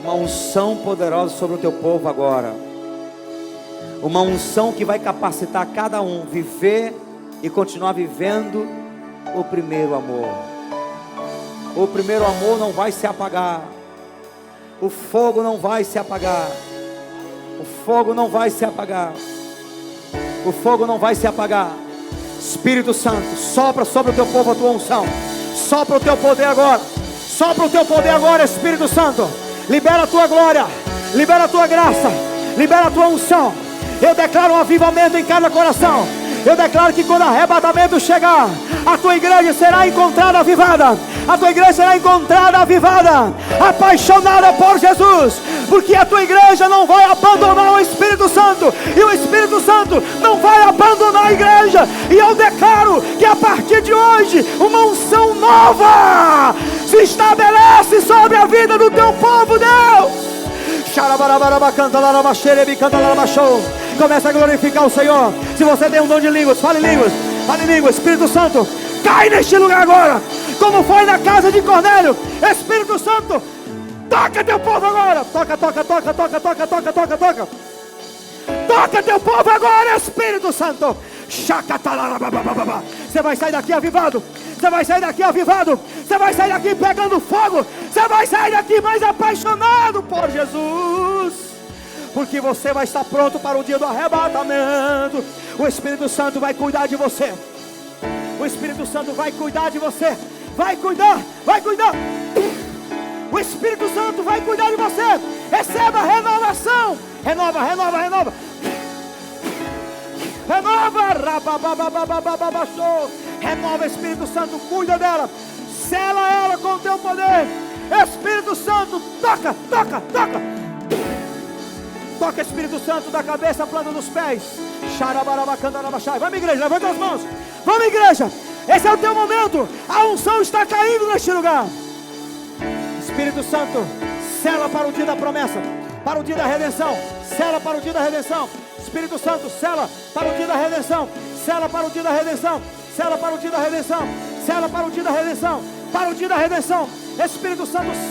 Uma unção poderosa sobre o teu povo agora. Uma unção que vai capacitar cada um viver e continuar vivendo o primeiro amor. O primeiro amor não vai se apagar. O fogo não vai se apagar. O fogo não vai se apagar. O fogo não vai se apagar. Espírito Santo, sopra sobre o teu povo a tua unção. Sopra o teu poder agora. Sopra o teu poder agora, Espírito Santo. Libera a tua glória. Libera a tua graça. Libera a tua unção. Eu declaro um avivamento em cada coração. Eu declaro que quando o arrebatamento chegar, a tua igreja será encontrada avivada. A tua igreja será encontrada avivada, apaixonada por Jesus. Porque a tua igreja não vai abandonar o Espírito Santo, e o Espírito Santo não vai abandonar a igreja. E eu declaro que a partir de hoje uma unção nova se estabelece sobre a vida do teu povo, Deus. Começa a glorificar o Senhor. Se você tem um dom de línguas, fale em línguas. Fale em línguas. Espírito Santo, cai neste lugar agora, como foi na casa de Cornélio. Espírito Santo, toca teu povo agora. Toca, toca, toca, toca, toca, toca, toca, toca. Toca teu povo agora, Espírito Santo. Você vai sair daqui avivado. Você vai sair daqui avivado. Você vai sair daqui pegando fogo. Você vai sair daqui mais apaixonado por Jesus. Porque você vai estar pronto para o dia do arrebatamento. O Espírito Santo vai cuidar de você. O Espírito Santo vai cuidar de você. Vai cuidar, vai cuidar. O Espírito Santo vai cuidar de você. Receba a renovação. Renova, renova, renova. Renova, Espírito Santo, cuida dela, sela ela com o teu poder. Espírito Santo, toca, toca, toca. Toca, Espírito Santo, da cabeça à planta dos pés. Vamos, igreja, levanta as mãos. Vamos, igreja, esse é o teu momento. A unção está caindo neste lugar. Espírito Santo, sela para o dia da promessa, para o dia da redenção. Sela para o dia da redenção. Espírito Santo, sela para o dia da redenção. Sela para o dia da redenção. Sela para o dia da redenção. Sela para o dia da redenção. Para o dia da redenção. Espírito Santo, sela.